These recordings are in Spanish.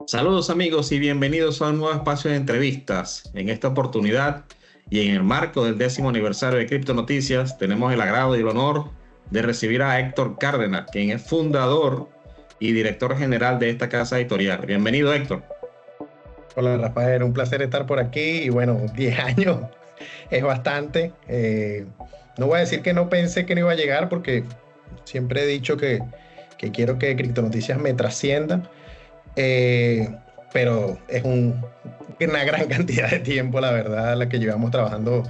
Saludos amigos y bienvenidos a un nuevo espacio de entrevistas. En esta oportunidad y en el marco del 10º aniversario de Cripto Noticias, tenemos el agrado y el honor de recibir a Héctor Cárdenas, quien es fundador y director general de esta casa editorial. Bienvenido, Héctor. Hola Rafael, un placer estar por aquí y bueno, 10 años es bastante. No voy a decir que no pensé que no iba a llegar porque siempre he dicho que quiero que Cripto Noticias me trascienda. Pero es una gran cantidad de tiempo, la verdad, la que llevamos trabajando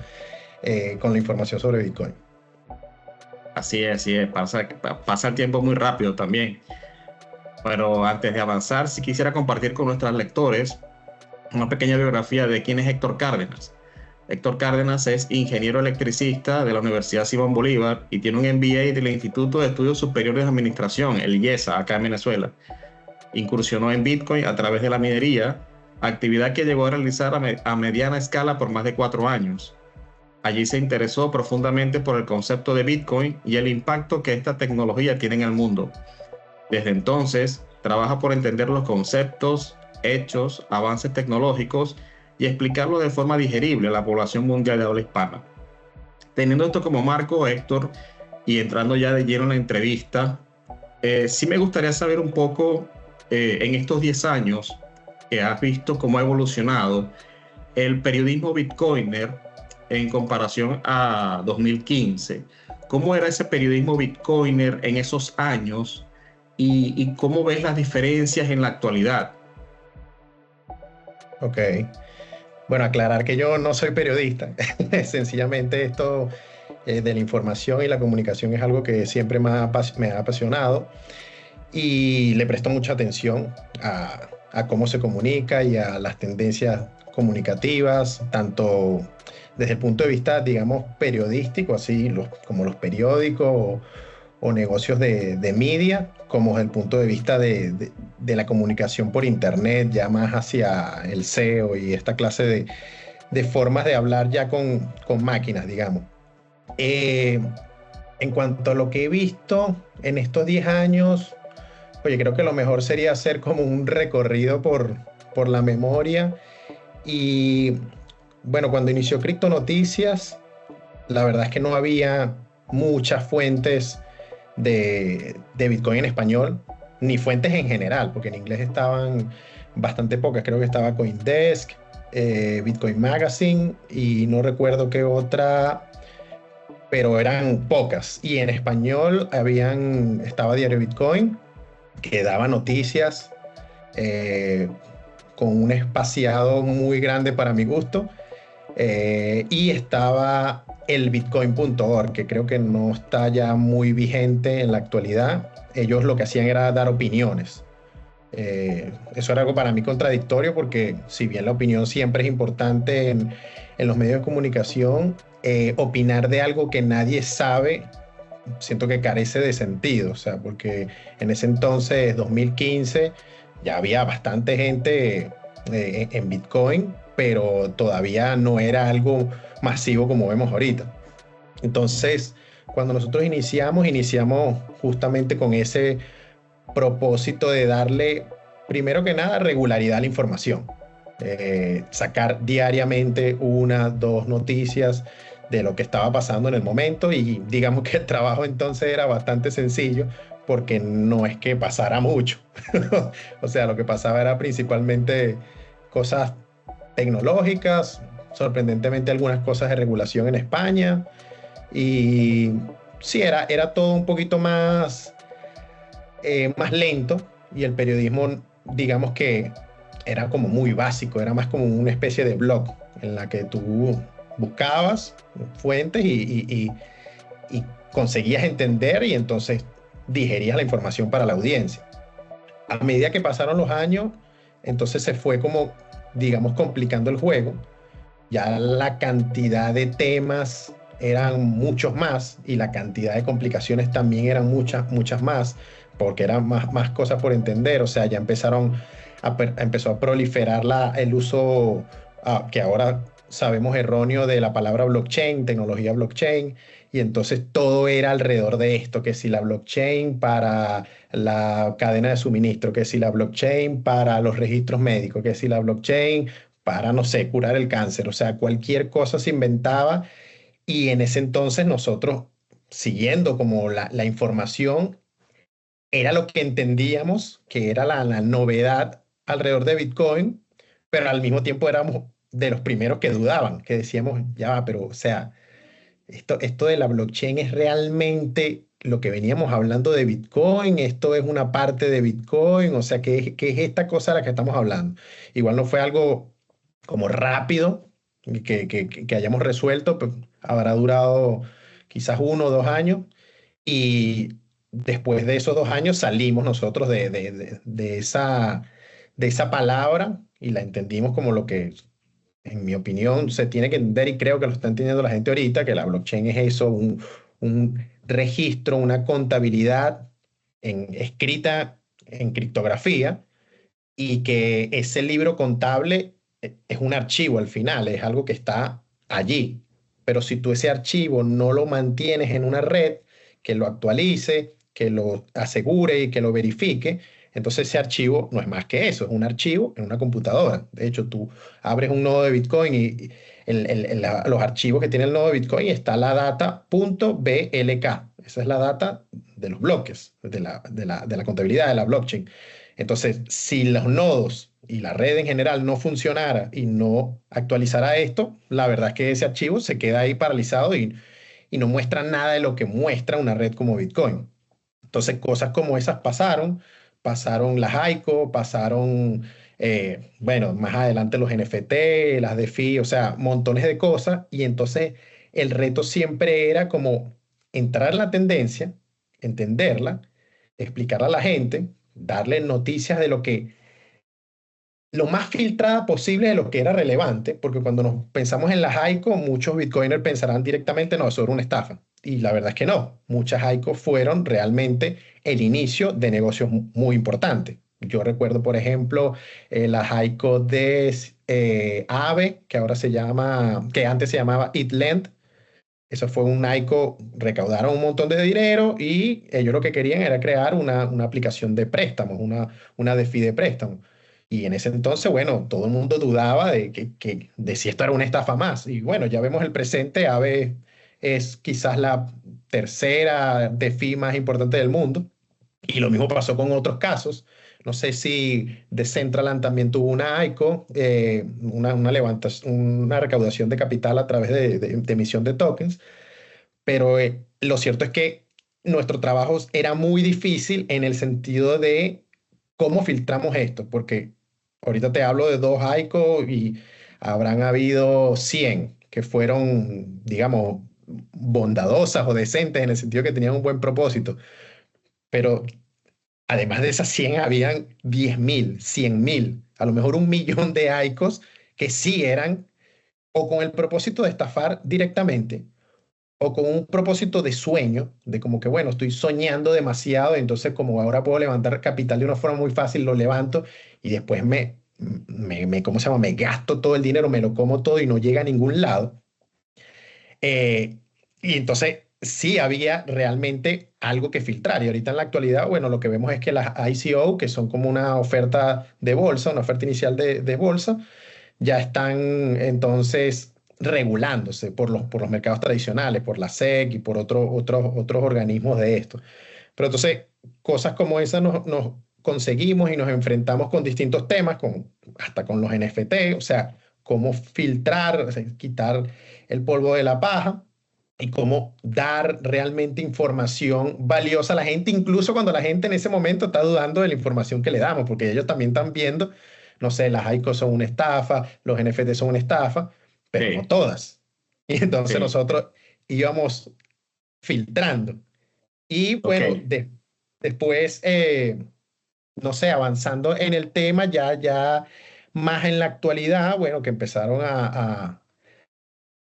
con la información sobre Bitcoin. Así es, pasa el tiempo muy rápido también. Pero antes de avanzar, sí quisiera compartir con nuestros lectores una pequeña biografía de quién es Héctor Cárdenas. Héctor Cárdenas es ingeniero electricista de la Universidad Simón Bolívar y tiene un MBA del Instituto de Estudios Superiores de Administración, el IESA, acá en Venezuela. Incursionó en Bitcoin a través de la minería, actividad que llegó a realizar a mediana escala por más de 4 años. Allí se interesó profundamente por el concepto de Bitcoin y el impacto que esta tecnología tiene en el mundo. Desde entonces, trabaja por entender los conceptos, hechos, avances tecnológicos y explicarlo de forma digerible a la población mundial de habla hispana. Teniendo esto como marco, Héctor, y entrando ya de lleno en la entrevista, sí me gustaría saber un poco, en estos 10 años que has visto cómo ha evolucionado el periodismo bitcoiner en comparación a 2015. ¿Cómo era ese periodismo bitcoiner en esos años y cómo ves las diferencias en la actualidad? Ok. Bueno, aclarar que yo no soy periodista. Sencillamente esto de la información y la comunicación es algo que siempre me ha apasionado y le presto mucha atención a cómo se comunica y a las tendencias comunicativas, tanto desde el punto de vista, digamos, periodístico, así como los periódicos o negocios de media, como desde el punto de vista de la comunicación por internet, ya más hacia el SEO y esta clase de formas de hablar ya con máquinas, digamos. En cuanto a lo que he visto en estos 10 años, oye, creo que lo mejor sería hacer como un recorrido por la memoria. Y bueno, cuando inició Cripto Noticias, la verdad es que no había muchas fuentes de Bitcoin en español, ni fuentes en general, porque en inglés estaban bastante pocas. Creo que estaba CoinDesk, Bitcoin Magazine y no recuerdo qué otra, pero eran pocas. Y en español estaba Diario Bitcoin, que daba noticias con un espaciado muy grande para mi gusto, y estaba el bitcoin.org, que creo que no está ya muy vigente en la actualidad. Ellos lo que hacían era dar opiniones. Eso era algo para mí contradictorio porque si bien la opinión siempre es importante en los medios de comunicación, opinar de algo que nadie sabe siento que carece de sentido, o sea, porque en ese entonces, 2015, ya había bastante gente en Bitcoin, pero todavía no era algo masivo como vemos ahorita. Entonces, cuando nosotros iniciamos justamente con ese propósito de darle, primero que nada, regularidad a la información. Sacar diariamente 1, 2 noticias de lo que estaba pasando en el momento, y digamos que el trabajo entonces era bastante sencillo porque no es que pasara mucho. O sea, lo que pasaba era principalmente cosas tecnológicas, sorprendentemente algunas cosas de regulación en España, y sí, era todo un poquito más lento, y el periodismo, digamos que era como muy básico, era más como una especie de blog en la que tú buscabas fuentes y conseguías entender, y entonces digerías la información para la audiencia. A medida que pasaron los años, entonces se fue como, digamos, complicando el juego. Ya la cantidad de temas eran muchos más y la cantidad de complicaciones también eran muchas más, porque eran más cosas por entender. O sea, ya empezó a proliferar el uso que ahora sabemos, erróneo de la palabra blockchain, tecnología blockchain, y entonces todo era alrededor de esto, que si la blockchain para la cadena de suministro, que si la blockchain para los registros médicos, que si la blockchain para, no sé, curar el cáncer, o sea, cualquier cosa se inventaba y en ese entonces nosotros, siguiendo como la información, era lo que entendíamos que era la novedad alrededor de Bitcoin, pero al mismo tiempo éramos de los primeros que dudaban, que decíamos, ya va, pero o sea, esto de la blockchain es realmente lo que veníamos hablando de Bitcoin, esto es una parte de Bitcoin, o sea, ¿qué es esta cosa de la que estamos hablando? Igual no fue algo como rápido que hayamos resuelto, pues habrá durado quizás 1 o 2 años y después de esos 2 años salimos nosotros de esa palabra y la entendimos como lo que, en mi opinión, se tiene que entender y creo que lo está entendiendo la gente ahorita, que la blockchain es eso, un registro, una contabilidad escrita en criptografía y que ese libro contable es un archivo al final, es algo que está allí. Pero si tú ese archivo no lo mantienes en una red, que lo actualice, que lo asegure y que lo verifique, entonces ese archivo no es más que eso, es un archivo en una computadora. De hecho, tú abres un nodo de Bitcoin y los archivos que tiene el nodo de Bitcoin está la data .blk. Esa es la data de los bloques, de la contabilidad de la blockchain. Entonces, si los nodos y la red en general no funcionara y no actualizara esto, la verdad es que ese archivo se queda ahí paralizado y no muestra nada de lo que muestra una red como Bitcoin. Entonces, cosas como esas pasaron las ICO, pasaron, bueno, más adelante los NFT, las DeFi, o sea, montones de cosas. Y entonces el reto siempre era como entrar en la tendencia, entenderla, explicarla a la gente, darle noticias de lo más filtrada posible de lo que era relevante, porque cuando nos pensamos en las ICO, muchos bitcoiners pensarán directamente, no, eso era una estafa. Y la verdad es que no. Muchas ICO fueron realmente el inicio de negocios muy importantes. Yo recuerdo, por ejemplo, las ICO de Aave, que ahora se llama, que antes se llamaba ETHLend. Eso fue un ICO, recaudaron un montón de dinero y ellos lo que querían era crear una aplicación de préstamos, una DeFi de préstamos. Y en ese entonces, bueno, todo el mundo dudaba de si esto era una estafa más. Y bueno, ya vemos el presente, Aave es quizás la tercera DeFi más importante del mundo. Y lo mismo pasó con otros casos. No sé si Decentraland también tuvo una ICO, una recaudación de capital a través de emisión de tokens, pero lo cierto es que nuestro trabajo era muy difícil en el sentido de cómo filtramos esto, porque ahorita te hablo de 2 ICO y habrán habido 100 que fueron, digamos, bondadosas o decentes en el sentido que tenían un buen propósito, pero además de esas 100 habían 10.000, 100.000, a lo mejor 1 millón de ICOs que sí eran o con el propósito de estafar directamente o con un propósito de sueño, de como que, bueno, estoy soñando demasiado, entonces como ahora puedo levantar capital de una forma muy fácil, lo levanto y después ¿cómo se llama? Me gasto todo el dinero, me lo como todo y no llega a ningún lado. Eh, y entonces sí había realmente algo que filtrar. Y ahorita en la actualidad, bueno, lo que vemos es que las ICO, que son como una oferta de bolsa, una oferta inicial de bolsa, ya están entonces regulándose por los mercados tradicionales, por la SEC y por otros organismos de esto. Pero entonces, cosas como esas nos conseguimos y nos enfrentamos con distintos temas, hasta con los NFT, o sea, cómo filtrar, o sea, quitar el polvo de la paja y cómo dar realmente información valiosa a la gente, incluso cuando la gente en ese momento está dudando de la información que le damos, porque ellos también están viendo, no sé, las ICO son una estafa, los NFT son una estafa, pero no Sí, todas. Y entonces sí, nosotros íbamos filtrando. Y ok. bueno, después, no sé, avanzando en el tema, ya más en la actualidad, bueno, que empezaron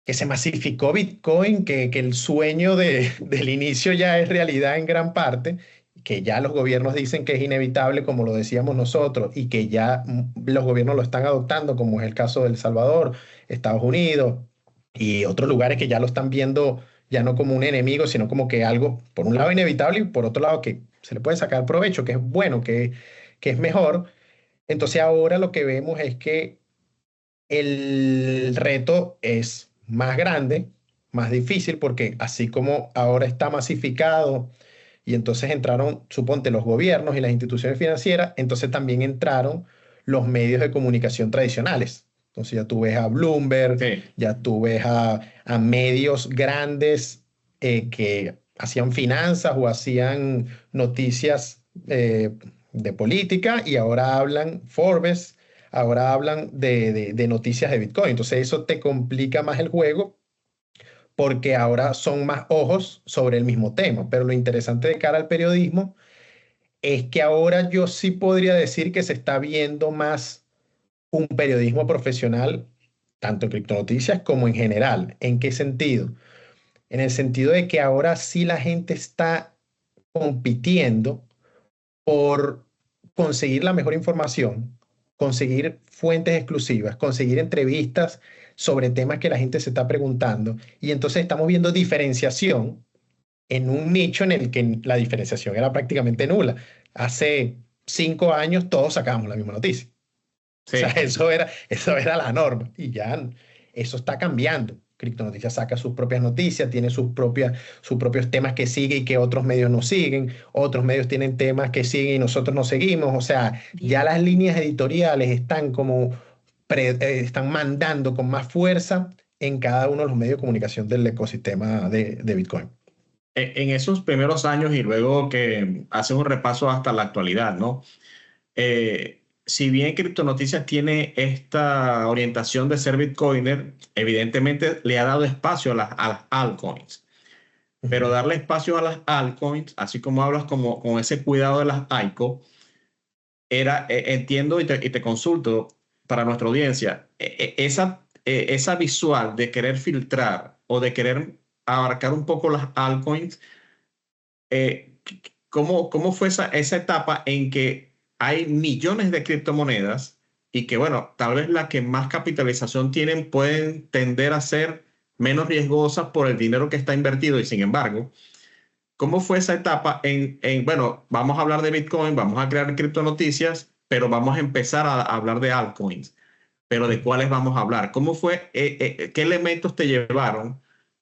que se masificó Bitcoin, que el sueño del inicio ya es realidad en gran parte, que ya los gobiernos dicen que es inevitable, como lo decíamos nosotros, y que ya los gobiernos lo están adoptando, como es el caso de El Salvador, Estados Unidos y otros lugares que ya lo están viendo ya no como un enemigo, sino como que algo, por un lado, inevitable y por otro lado, que se le puede sacar provecho, que es bueno, que es mejor. Entonces ahora lo que vemos es que el reto es más grande, más difícil, porque así como ahora está masificado y entonces entraron, suponte, los gobiernos y las instituciones financieras, entonces también entraron los medios de comunicación tradicionales. Entonces ya tú ves a Bloomberg, Sí. ya tú ves a medios grandes que hacían finanzas o hacían noticias de política y ahora hablan Forbes, ahora hablan de noticias de Bitcoin. Entonces eso te complica más el juego porque ahora son más ojos sobre el mismo tema. Pero lo interesante de cara al periodismo es que ahora yo sí podría decir que se está viendo más un periodismo profesional, tanto en criptonoticias como en general. ¿En qué sentido? En el sentido de que ahora sí la gente está compitiendo por conseguir la mejor información, conseguir fuentes exclusivas, conseguir entrevistas sobre temas que la gente se está preguntando. Y entonces estamos viendo diferenciación en un nicho en el que la diferenciación era prácticamente nula. Hace 5 años todos sacábamos la misma noticia. O sea, Sí. eso era la norma y ya eso está cambiando. Criptonoticias saca sus propias noticias, tiene sus propios temas que sigue y que otros medios no siguen, otros medios tienen temas que siguen y nosotros no seguimos. O sea, ya las líneas editoriales están como están mandando con más fuerza en cada uno de los medios de comunicación del ecosistema de Bitcoin. En esos primeros años y luego que haces un repaso hasta la actualidad, ¿no? Si bien Criptonoticias tiene esta orientación de ser Bitcoiner, evidentemente le ha dado espacio a las altcoins. Pero Ujú. darle espacio a las altcoins, así como hablas como, con ese cuidado de las ICO, entiendo y te consulto para nuestra audiencia, esa visual de querer filtrar o de querer abarcar un poco las altcoins, ¿cómo fue esa etapa en que hay millones de criptomonedas y que, bueno, tal vez las que más capitalización tienen pueden tender a ser menos riesgosas por el dinero que está invertido y sin embargo, ¿cómo fue esa etapa bueno, vamos a hablar de Bitcoin, vamos a crear criptonoticias, pero vamos a empezar a hablar de altcoins, pero ¿de cuáles vamos a hablar? ¿Cómo fue, qué elementos te llevaron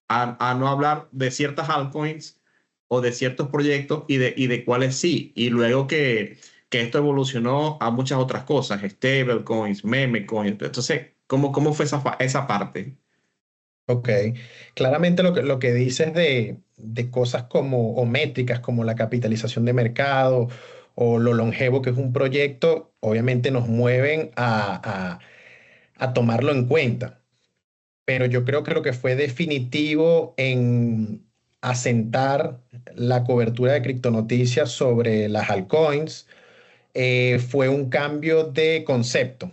a no hablar de ciertas altcoins o de ciertos proyectos y de cuáles sí? Y luego que esto evolucionó a muchas otras cosas, stablecoins, meme coins. Entonces, ¿cómo fue esa parte? Ok, claramente lo que dices de cosas como, o métricas como la capitalización de mercado o lo longevo que es un proyecto, obviamente nos mueven a tomarlo en cuenta. Pero yo creo que lo que fue definitivo en asentar la cobertura de criptonoticias sobre las altcoins fue un cambio de concepto.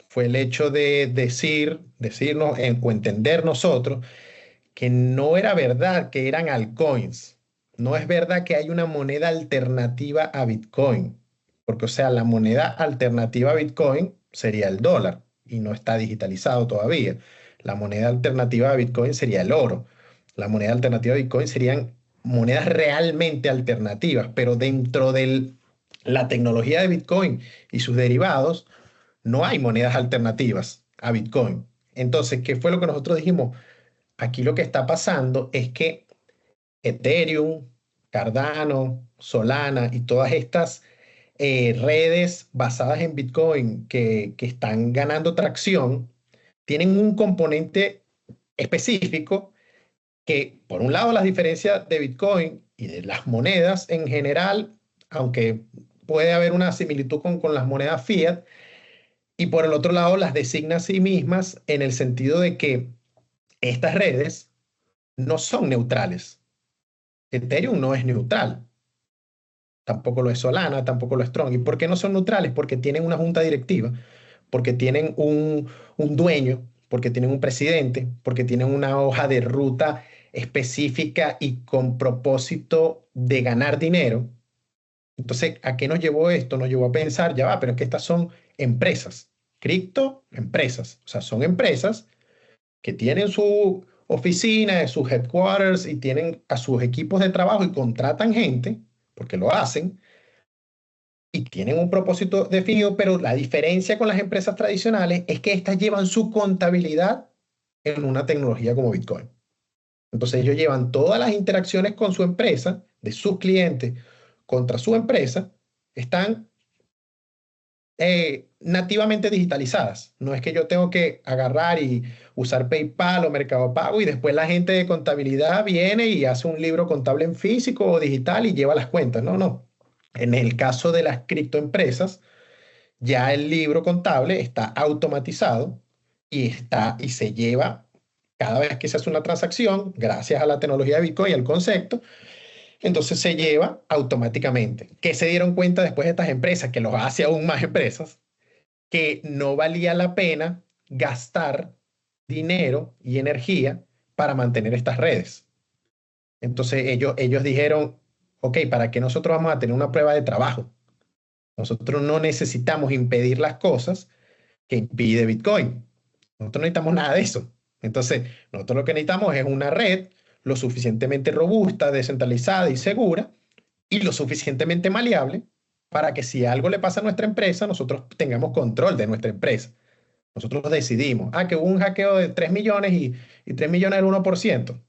Fue el hecho de decirnos o entender nosotros que no era verdad que eran altcoins. No es verdad que hay una moneda alternativa a Bitcoin, porque o sea, la moneda alternativa a Bitcoin sería el dólar y no está digitalizado todavía. La moneda alternativa a Bitcoin sería el oro. La moneda alternativa a Bitcoin serían monedas realmente alternativas, pero dentro de la tecnología de Bitcoin y sus derivados, no hay monedas alternativas a Bitcoin. Entonces, ¿qué fue lo que nosotros dijimos? Aquí lo que está pasando es que Ethereum, Cardano, Solana y todas estas redes basadas en Bitcoin que están ganando tracción, tienen un componente específico que, por un lado, las diferencias de Bitcoin y de las monedas en general, aunque puede haber una similitud con las monedas fiat, y por el otro lado, las designa a sí mismas en el sentido de que estas redes no son neutrales. Ethereum no es neutral, tampoco lo es Solana, tampoco lo es Tron. ¿Y por qué no son neutrales? Porque tienen una junta directiva, porque tienen un dueño, porque tienen un presidente, porque tienen una hoja de ruta específica y con propósito de ganar dinero. Entonces, ¿a qué nos llevó esto? Nos llevó a pensar, ya va, pero es que estas son empresas, cripto empresas, o sea, son empresas que tienen su oficina, sus headquarters y tienen a sus equipos de trabajo y contratan gente, porque lo hacen, y tienen un propósito definido, pero la diferencia con las empresas tradicionales es que estas llevan su contabilidad en una tecnología como Bitcoin. Entonces ellos llevan todas las interacciones con su empresa, de sus clientes contra su empresa, están nativamente digitalizadas. No es que yo tengo que agarrar y usar PayPal o Mercado Pago y después la gente de contabilidad viene y hace un libro contable en físico o digital y lleva las cuentas. No, no. En el caso de las criptoempresas, ya el libro contable está automatizado y se lleva cada vez que se hace una transacción, gracias a la tecnología de Bitcoin y al concepto, entonces se lleva automáticamente. ¿Qué se dieron cuenta después de estas empresas? Que los hace aún más empresas, que no valía la pena gastar dinero y energía para mantener estas redes. Entonces ellos dijeron, ok, ¿para qué nosotros vamos a tener una prueba de trabajo? Nosotros no necesitamos impedir las cosas que impide Bitcoin. Nosotros no necesitamos nada de eso. Entonces, nosotros lo que necesitamos es una red lo suficientemente robusta, descentralizada y segura y lo suficientemente maleable para que si algo le pasa a nuestra empresa, nosotros tengamos control de nuestra empresa. Nosotros decidimos, que hubo un hackeo de 3 millones y 3 millones es el 1%.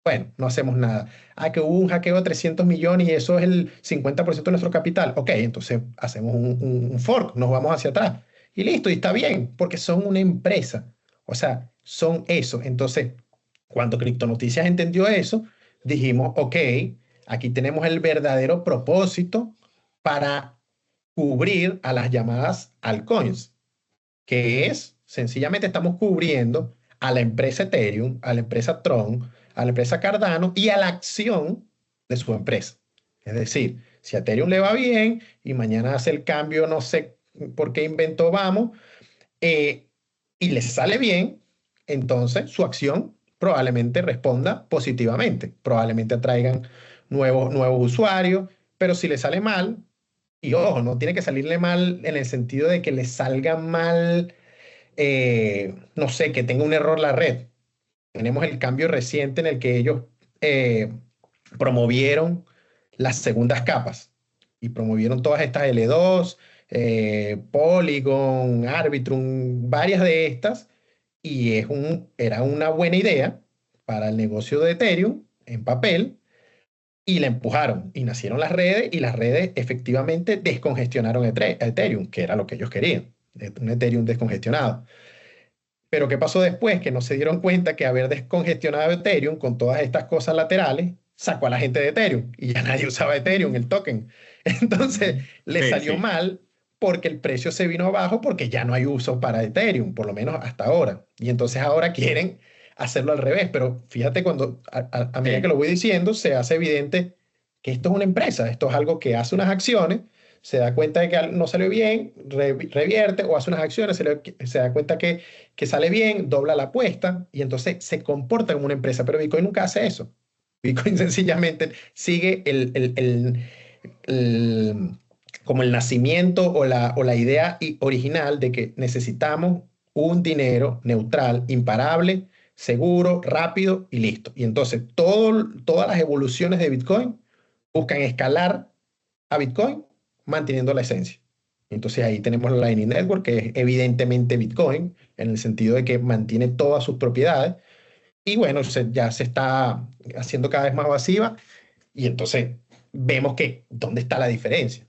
Bueno, no hacemos nada. Que hubo un hackeo de 300 millones y eso es el 50% de nuestro capital. Ok, entonces hacemos un fork, nos vamos hacia atrás. Y listo, y está bien, porque son una empresa. O sea, son eso. Entonces, cuando Criptonoticias entendió eso, dijimos, ok, aquí tenemos el verdadero propósito para cubrir a las llamadas altcoins, que es, sencillamente estamos cubriendo a la empresa Ethereum, a la empresa Tron, a la empresa Cardano y a la acción de su empresa. Es decir, si a Ethereum le va bien y mañana hace el cambio, no sé por qué invento vamos, y les sale bien, entonces su acción probablemente responda positivamente, probablemente atraigan nuevos usuarios, pero si le sale mal, y ojo, no tiene que salirle mal en el sentido de que le salga mal, no sé, que tenga un error la red. Tenemos el cambio reciente en el que ellos eh, promovieron las segundas capas y promovieron todas estas L2, Polygon, Arbitrum, varias de estas, y era una buena idea para el negocio de Ethereum en papel, y la empujaron, y nacieron las redes, y las redes efectivamente descongestionaron Ethereum, que era lo que ellos querían, un Ethereum descongestionado. Pero ¿qué pasó después? Que no se dieron cuenta que haber descongestionado Ethereum con todas estas cosas laterales sacó a la gente de Ethereum y ya nadie usaba Ethereum, el token. Entonces le Sí, salió sí. mal porque el precio se vino abajo porque ya no hay uso para Ethereum, por lo menos hasta ahora. Y entonces ahora quieren hacerlo al revés. Pero fíjate, cuando a medida que Sí. lo voy diciendo, se hace evidente que esto es una empresa, esto es algo que hace unas acciones, se da cuenta de que no salió bien, revierte o hace unas acciones, se da cuenta que sale bien, dobla la apuesta y entonces se comporta como una empresa. Pero Bitcoin nunca hace eso. Bitcoin sencillamente sigue el- como el nacimiento o la idea original de que necesitamos un dinero neutral, imparable, seguro, rápido y listo. Y entonces todas las evoluciones de Bitcoin buscan escalar a Bitcoin manteniendo la esencia. Entonces ahí tenemos la Lightning Network, que es evidentemente Bitcoin, en el sentido de que mantiene todas sus propiedades. Y bueno, ya se está haciendo cada vez más masiva y entonces vemos que dónde está la diferencia.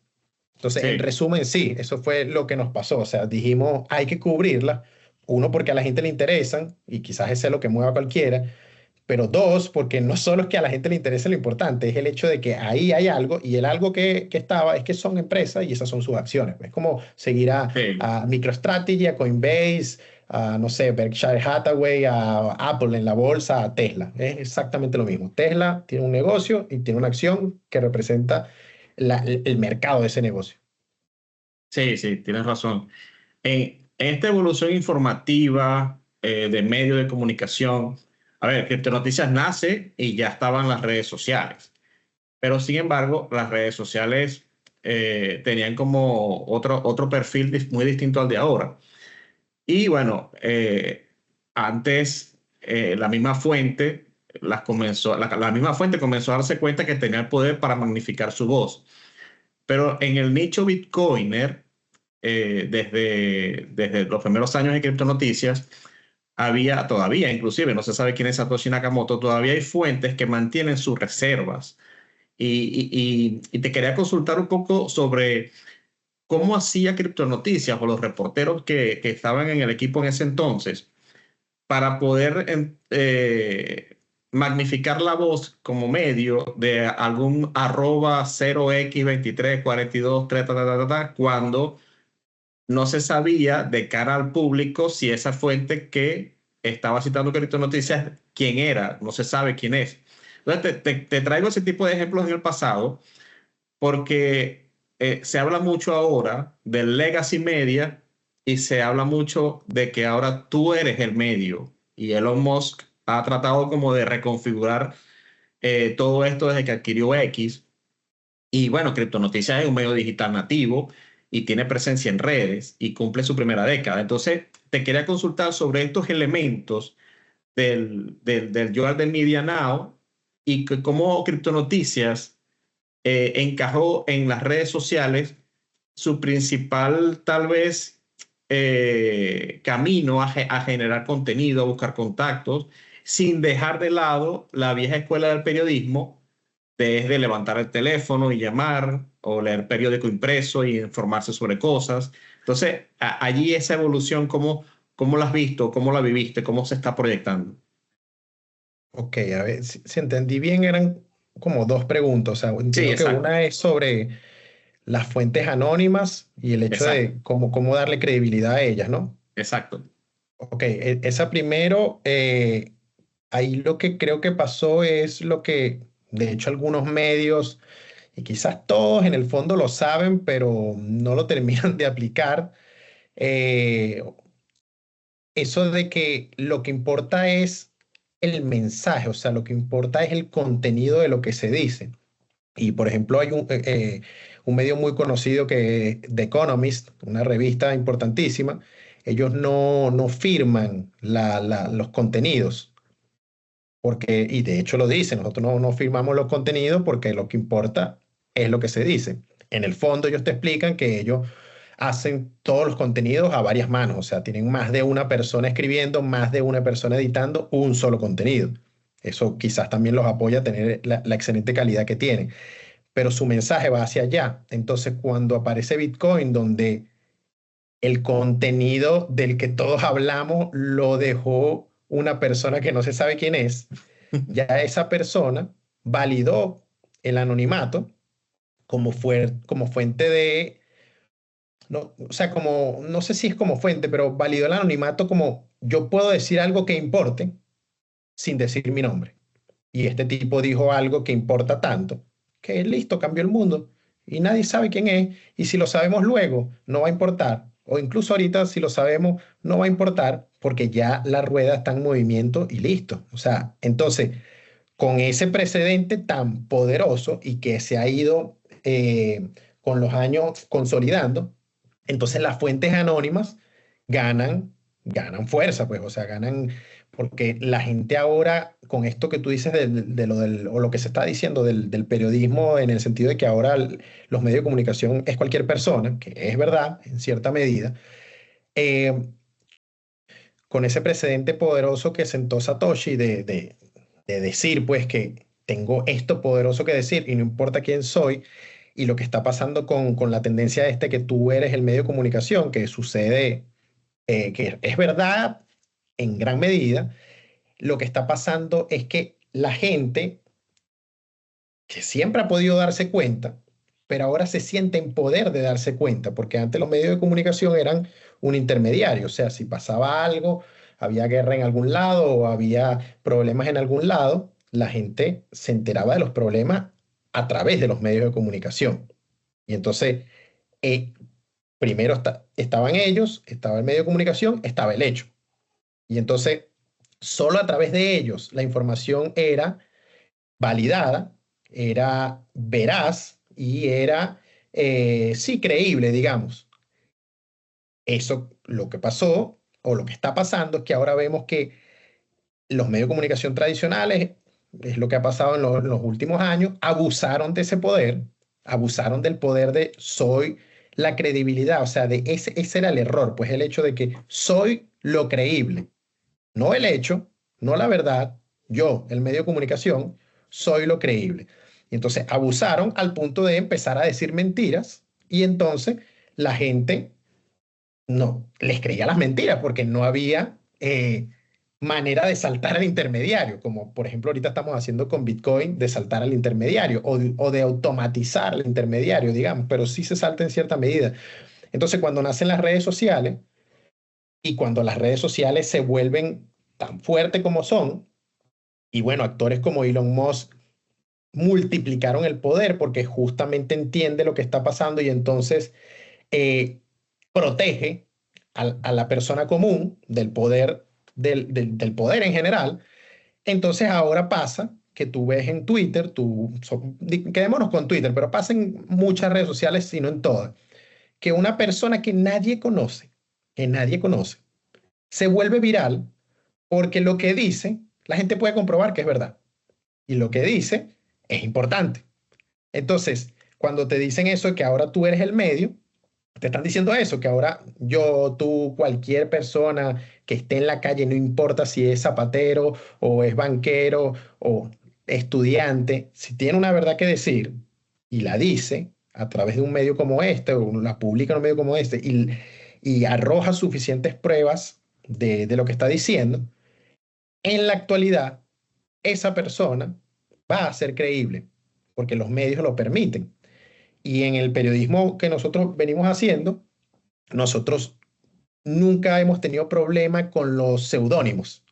Entonces, en Sí. resumen, sí, eso fue lo que nos pasó. O sea, dijimos, hay que cubrirla. Uno, porque a la gente le interesan y quizás ese es lo que mueva a cualquiera, pero dos, porque no solo es que a la gente le interese lo importante, es el hecho de que ahí hay algo y el algo que estaba es que son empresas y esas son sus acciones. Es como seguir Sí. a MicroStrategy, a Coinbase, a, no sé, Berkshire Hathaway, a Apple en la bolsa, a Tesla. Es exactamente lo mismo. Tesla tiene un negocio y tiene una acción que representa el mercado de ese negocio. Sí, sí, tienes razón. En esta evolución informativa de medios de comunicación, a ver, Criptonoticias nace y ya estaban las redes sociales, pero sin embargo, las redes sociales tenían como otro perfil muy distinto al de ahora. Y bueno, antes la misma fuente la misma fuente comenzó a darse cuenta que tenía el poder para magnificar su voz. Pero en el nicho Bitcoiner, desde los primeros años de Criptonoticias, había todavía, inclusive, no se sabe quién es Satoshi Nakamoto, todavía hay fuentes que mantienen sus reservas. Y te quería consultar un poco sobre cómo hacía Criptonoticias o los reporteros que estaban en el equipo en ese entonces para poder magnificar la voz como medio de algún arroba 0x2342 cuando no se sabía de cara al público si esa fuente que estaba citando Cripto Noticias, quién era, no se sabe quién es. Entonces, te traigo ese tipo de ejemplos en el pasado porque se habla mucho ahora del legacy media y se habla mucho de que ahora tú eres el medio. Y Elon Musk ha tratado como de reconfigurar todo esto desde que adquirió X. Y bueno, Criptonoticias es un medio digital nativo y tiene presencia en redes y cumple su primera década. Entonces, te quería consultar sobre estos elementos del Jordan Media Now y cómo Criptonoticias encajó en las redes sociales su principal, tal vez, camino a generar contenido, a buscar contactos, sin dejar de lado la vieja escuela del periodismo, desde levantar el teléfono y llamar, o leer periódico impreso y informarse sobre cosas. Entonces, allí esa evolución, ¿cómo la has visto? ¿Cómo la viviste? ¿Cómo se está proyectando? Ok, a ver, si entendí bien, eran como dos preguntas. O sea, Sí, entiendo que exacto, una es sobre las fuentes anónimas y el hecho exacto, de cómo darle credibilidad a ellas, ¿no? exacto. Ok, esa primero, ahí lo que creo que pasó es lo que, de hecho, algunos medios, y quizás todos en el fondo lo saben, pero no lo terminan de aplicar. eh, Eso de que lo que importa es el mensaje, o sea, lo que importa es el contenido de lo que se dice. Y por ejemplo, hay un medio muy conocido que es The Economist, una revista importantísima. Ellos no firman los contenidos, porque, y de hecho lo dicen, nosotros no firmamos los contenidos porque lo que importa es lo que se dice. En el fondo ellos te explican que ellos hacen todos los contenidos a varias manos, o sea, tienen más de una persona escribiendo, más de una persona editando un solo contenido. Eso quizás también los apoya a tener la excelente calidad que tienen, pero su mensaje va hacia allá. Entonces, cuando aparece Bitcoin, donde el contenido del que todos hablamos lo dejó una persona que no se sabe quién es, ya esa persona validó el anonimato como fuente de, no, o sea, como, no sé si es como fuente, pero validó el anonimato como yo puedo decir algo que importe sin decir mi nombre. Y este tipo dijo algo que importa tanto, que listo, cambió el mundo. Y nadie sabe quién es. Y si lo sabemos luego, no va a importar. O incluso ahorita, si lo sabemos, no va a importar porque ya la rueda está en movimiento y listo. O sea, entonces, con ese precedente tan poderoso y que se ha ido con los años consolidando, entonces las fuentes anónimas ganan fuerza, pues, o sea, ganan, porque la gente ahora, con esto que tú dices o lo que se está diciendo del periodismo, en el sentido de que ahora los medios de comunicación es cualquier persona, que es verdad en cierta medida, eh, con ese precedente poderoso que sentó Satoshi de decir, pues, que tengo esto poderoso que decir y no importa quién soy, y lo que está pasando con la tendencia que tú eres el medio de comunicación, que sucede, que es verdad en gran medida, lo que está pasando es que la gente que siempre ha podido darse cuenta, pero ahora se siente en poder de darse cuenta, porque antes los medios de comunicación eran un intermediario, o sea, si pasaba algo, había guerra en algún lado o había problemas en algún lado, la gente se enteraba de los problemas a través de los medios de comunicación. Y entonces, eh, primero estaban ellos, estaba el medio de comunicación, estaba el hecho. Y entonces, solo a través de ellos la información era validada, era veraz y era sí, creíble, digamos. Eso, lo que pasó o lo que está pasando es que ahora vemos que los medios de comunicación tradicionales, es lo que ha pasado en los últimos años, abusaron de ese poder, abusaron del poder de soy la credibilidad, o sea, ese era el error, pues el hecho de que soy lo creíble, no el hecho, no la verdad, yo, el medio de comunicación, soy lo creíble. Y entonces abusaron al punto de empezar a decir mentiras y entonces la gente no les creía las mentiras porque no había manera de saltar al intermediario, como por ejemplo ahorita estamos haciendo con Bitcoin, de saltar al intermediario o de automatizar al intermediario, digamos, pero sí se salta en cierta medida. Entonces, cuando nacen las redes sociales y cuando las redes sociales se vuelven tan fuertes como son, y bueno, actores como Elon Musk multiplicaron el poder porque justamente entiende lo que está pasando y entonces eh, protege a la persona común del poder, del poder en general. Entonces ahora pasa que tú ves en Twitter, quedémonos con Twitter, pero pasa en muchas redes sociales, si no en todas, que una persona que nadie conoce, se vuelve viral porque lo que dice, la gente puede comprobar que es verdad. Y lo que dice es importante. Entonces, cuando te dicen eso, que ahora tú eres el medio, te están diciendo eso, que ahora yo, tú, cualquier persona que esté en la calle, no importa si es zapatero o es banquero o estudiante, si tiene una verdad que decir y la dice a través de un medio como este o la publica en un medio como este y arroja suficientes pruebas de lo que está diciendo, en la actualidad esa persona va a ser creíble porque los medios lo permiten. Y en el periodismo que nosotros venimos haciendo, nosotros nunca hemos tenido problema con los seudónimos.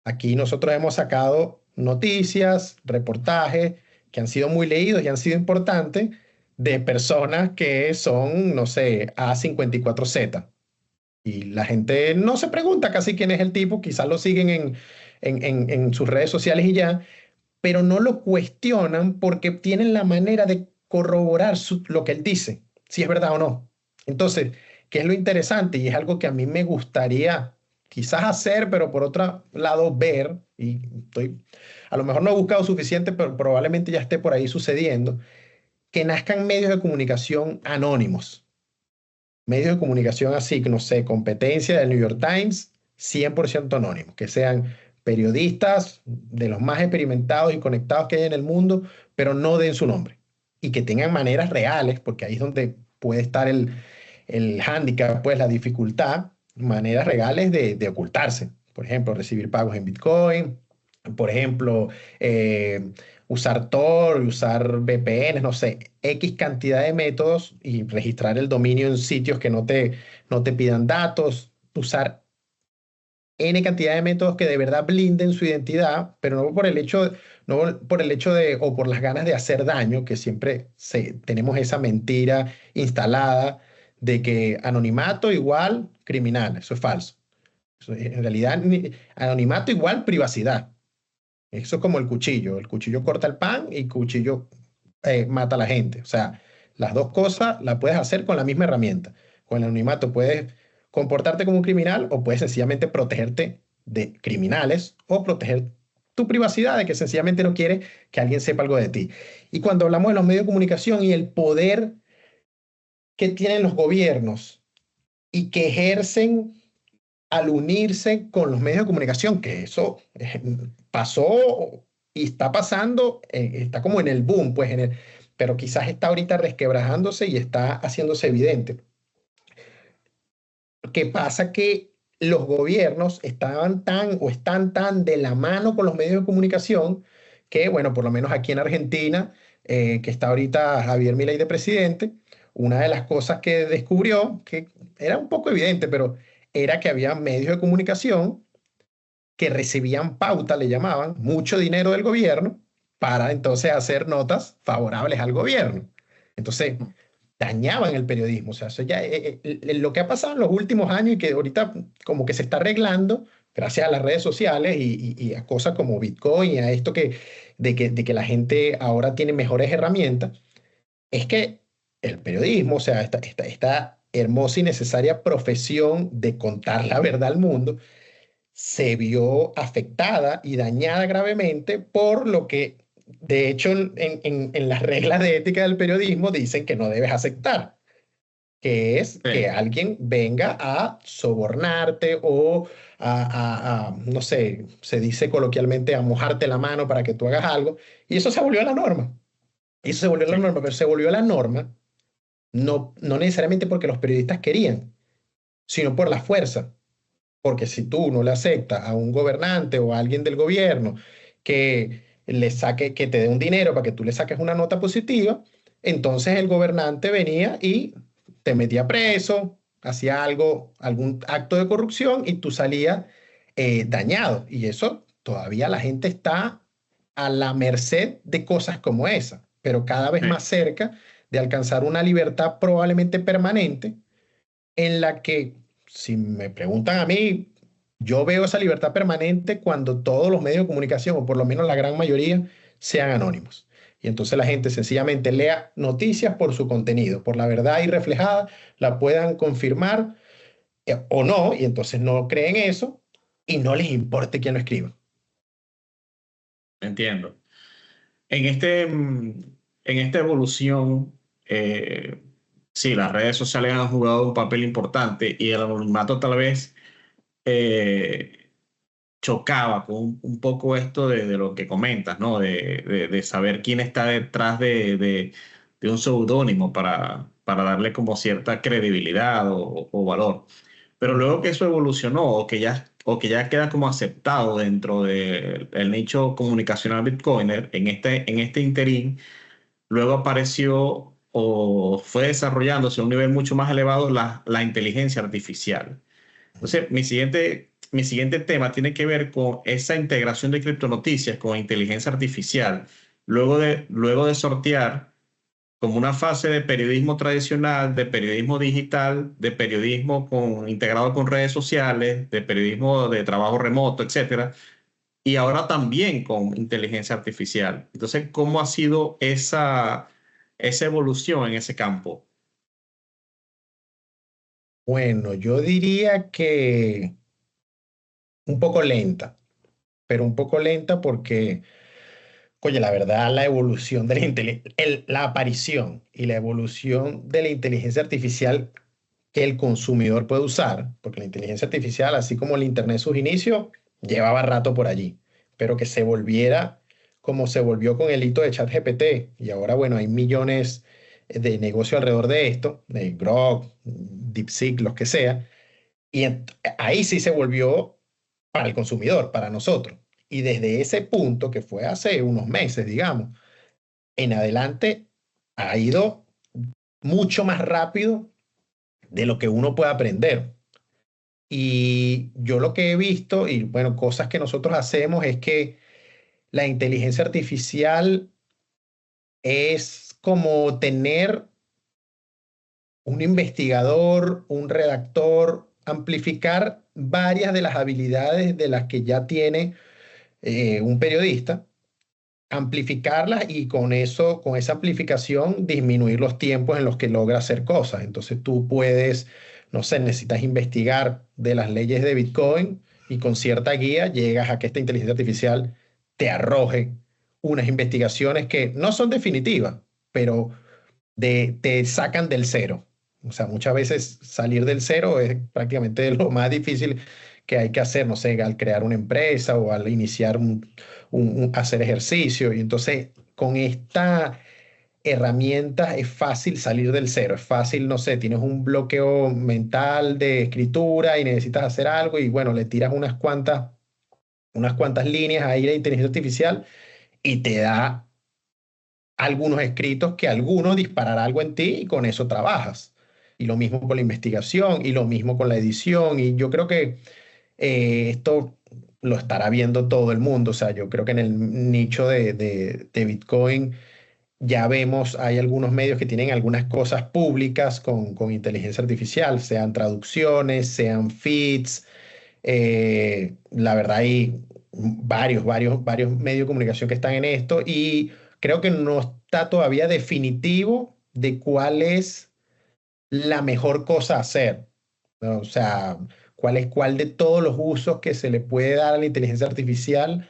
Aquí nosotros hemos sacado noticias, reportajes que han sido muy leídos y han sido importantes de personas que son, no sé, A54Z. Y la gente no se pregunta casi quién es el tipo, quizás lo siguen en sus redes sociales y ya, pero no lo cuestionan porque tienen la manera de corroborar lo que él dice, si es verdad o no. Entonces, ¿qué es lo interesante? Y es algo que a mí me gustaría quizás hacer, pero por otro lado ver, y a lo mejor no he buscado suficiente, pero probablemente ya esté por ahí sucediendo, que nazcan medios de comunicación anónimos, medios de comunicación así, que no sé, competencia del New York Times, 100% anónimos, que sean periodistas de los más experimentados y conectados que hay en el mundo, pero no den su nombre. Y que tengan maneras reales, porque ahí es donde puede estar el hándicap, pues la dificultad, maneras reales de ocultarse. Por ejemplo, recibir pagos en Bitcoin, por ejemplo, usar Tor, usar VPN, no sé, X cantidad de métodos y registrar el dominio en sitios que no te pidan datos, usar N cantidad de métodos que de verdad blinden su identidad, pero no por el hecho de, o por las ganas de hacer daño, que siempre tenemos esa mentira instalada de que anonimato igual criminal, eso es falso. En realidad, anonimato igual privacidad. Eso es como el cuchillo corta el pan y el cuchillo mata a la gente. O sea, las dos cosas las puedes hacer con la misma herramienta. Con el anonimato puedes comportarte como un criminal o puedes sencillamente protegerte de criminales o proteger tu privacidad de que sencillamente no quieres que alguien sepa algo de ti. Y cuando hablamos de los medios de comunicación y el poder que tienen los gobiernos y que ejercen al unirse con los medios de comunicación, que eso pasó y está pasando, está como en el boom, pues, pero quizás está ahorita resquebrajándose y está haciéndose evidente. ¿Qué pasa? Que los gobiernos estaban tan o están tan de la mano con los medios de comunicación que, bueno, por lo menos aquí en Argentina, que está ahorita Javier Milei de presidente, una de las cosas que descubrió, que era un poco evidente, pero era que había medios de comunicación que recibían pauta, le llamaban, mucho dinero del gobierno para entonces hacer notas favorables al gobierno. Entonces, dañaban el periodismo. O sea, eso ya, lo que ha pasado en los últimos años y que ahorita como que se está arreglando gracias a las redes sociales y a cosas como Bitcoin y a esto de que la gente ahora tiene mejores herramientas, es que el periodismo, o sea, esta hermosa y necesaria profesión de contar la verdad al mundo, se vio afectada y dañada gravemente por lo que, de hecho, en las reglas de ética del periodismo dicen que no debes aceptar, que es que Sí, alguien venga a sobornarte o no sé, se dice coloquialmente, a mojarte la mano para que tú hagas algo, y eso se volvió la norma. Eso se volvió la sí, norma, pero se volvió la norma no necesariamente porque los periodistas querían, sino por la fuerza. Porque si tú no le aceptas a un gobernante o a alguien del gobierno que te dé un dinero para que tú le saques una nota positiva, entonces el gobernante venía y te metía preso, hacía algo, algún acto de corrupción y tú salías dañado. Y eso todavía la gente está a la merced de cosas como esa, pero cada vez más sí. cerca de alcanzar una libertad probablemente permanente en la que, si me preguntan a mí, yo veo esa libertad permanente cuando todos los medios de comunicación, o por lo menos la gran mayoría, sean anónimos. Y entonces la gente sencillamente lea noticias por su contenido, por la verdad ahí reflejada, la puedan confirmar o no, y entonces no creen eso y no les importe quién lo escriba. Entiendo. En en esta evolución, sí, las redes sociales han jugado un papel importante y el anonimato tal vez eh, chocaba con un poco esto de lo que comentas, ¿no? De saber quién está detrás de un seudónimo para darle como cierta credibilidad o valor. Pero luego que eso evolucionó o que ya queda como aceptado dentro del nicho comunicacional Bitcoiner, en este interín, luego apareció o fue desarrollándose a un nivel mucho más elevado la inteligencia artificial. Entonces, mi siguiente tema tiene que ver con esa integración de criptonoticias con inteligencia artificial, luego de sortear como una fase de periodismo tradicional, de periodismo digital, de periodismo integrado con redes sociales, de periodismo de trabajo remoto, etcétera, y ahora también con inteligencia artificial. Entonces, ¿cómo ha sido esa evolución en ese campo? Bueno, yo diría que un poco lenta, pero un poco lenta porque oye, la verdad, la evolución de la aparición y la evolución de la inteligencia artificial que el consumidor puede usar, porque la inteligencia artificial, así como el Internet sus inicios, llevaba rato por allí, pero que se volviera como se volvió con el hito de ChatGPT, y ahora, bueno, hay millones de negocios alrededor de esto, de Grok, DeepSeek, los que sea, y ahí sí se volvió para el consumidor, para nosotros. Y desde ese punto, que fue hace unos meses, digamos, en adelante, ha ido mucho más rápido de lo que uno puede aprender. Y yo lo que he visto, y bueno, cosas que nosotros hacemos es que la inteligencia artificial es como tener un investigador, un redactor, amplificar varias de las habilidades de las que ya tiene un periodista, amplificarlas y con eso, con esa amplificación, disminuir los tiempos en los que logra hacer cosas. Entonces tú puedes, no sé, necesitas investigar de las leyes de Bitcoin y con cierta guía llegas a que esta inteligencia artificial te arroje unas investigaciones que no son definitivas, pero te sacan del cero. O sea, muchas veces salir del cero es prácticamente lo más difícil que hay que hacer, no sé, al crear una empresa o al iniciar hacer ejercicio. Y entonces, con esta herramienta es fácil salir del cero, es fácil, no sé, tienes un bloqueo mental de escritura y necesitas hacer algo y bueno, le tiras unas cuantas líneas ahí de inteligencia artificial y te da algunos escritos que alguno disparará algo en ti y con eso trabajas. Y lo mismo con la investigación y lo mismo con la edición. Y yo creo que esto lo estará viendo todo el mundo. O sea, yo creo que en el nicho de Bitcoin ya vemos, hay algunos medios que tienen algunas cosas públicas con inteligencia artificial, sean traducciones, sean feeds. La verdad, hay varios medios de comunicación que están en esto y creo que no está todavía definitivo de cuál es la mejor cosa a hacer, ¿no? O sea, cuál de todos los usos que se le puede dar a la inteligencia artificial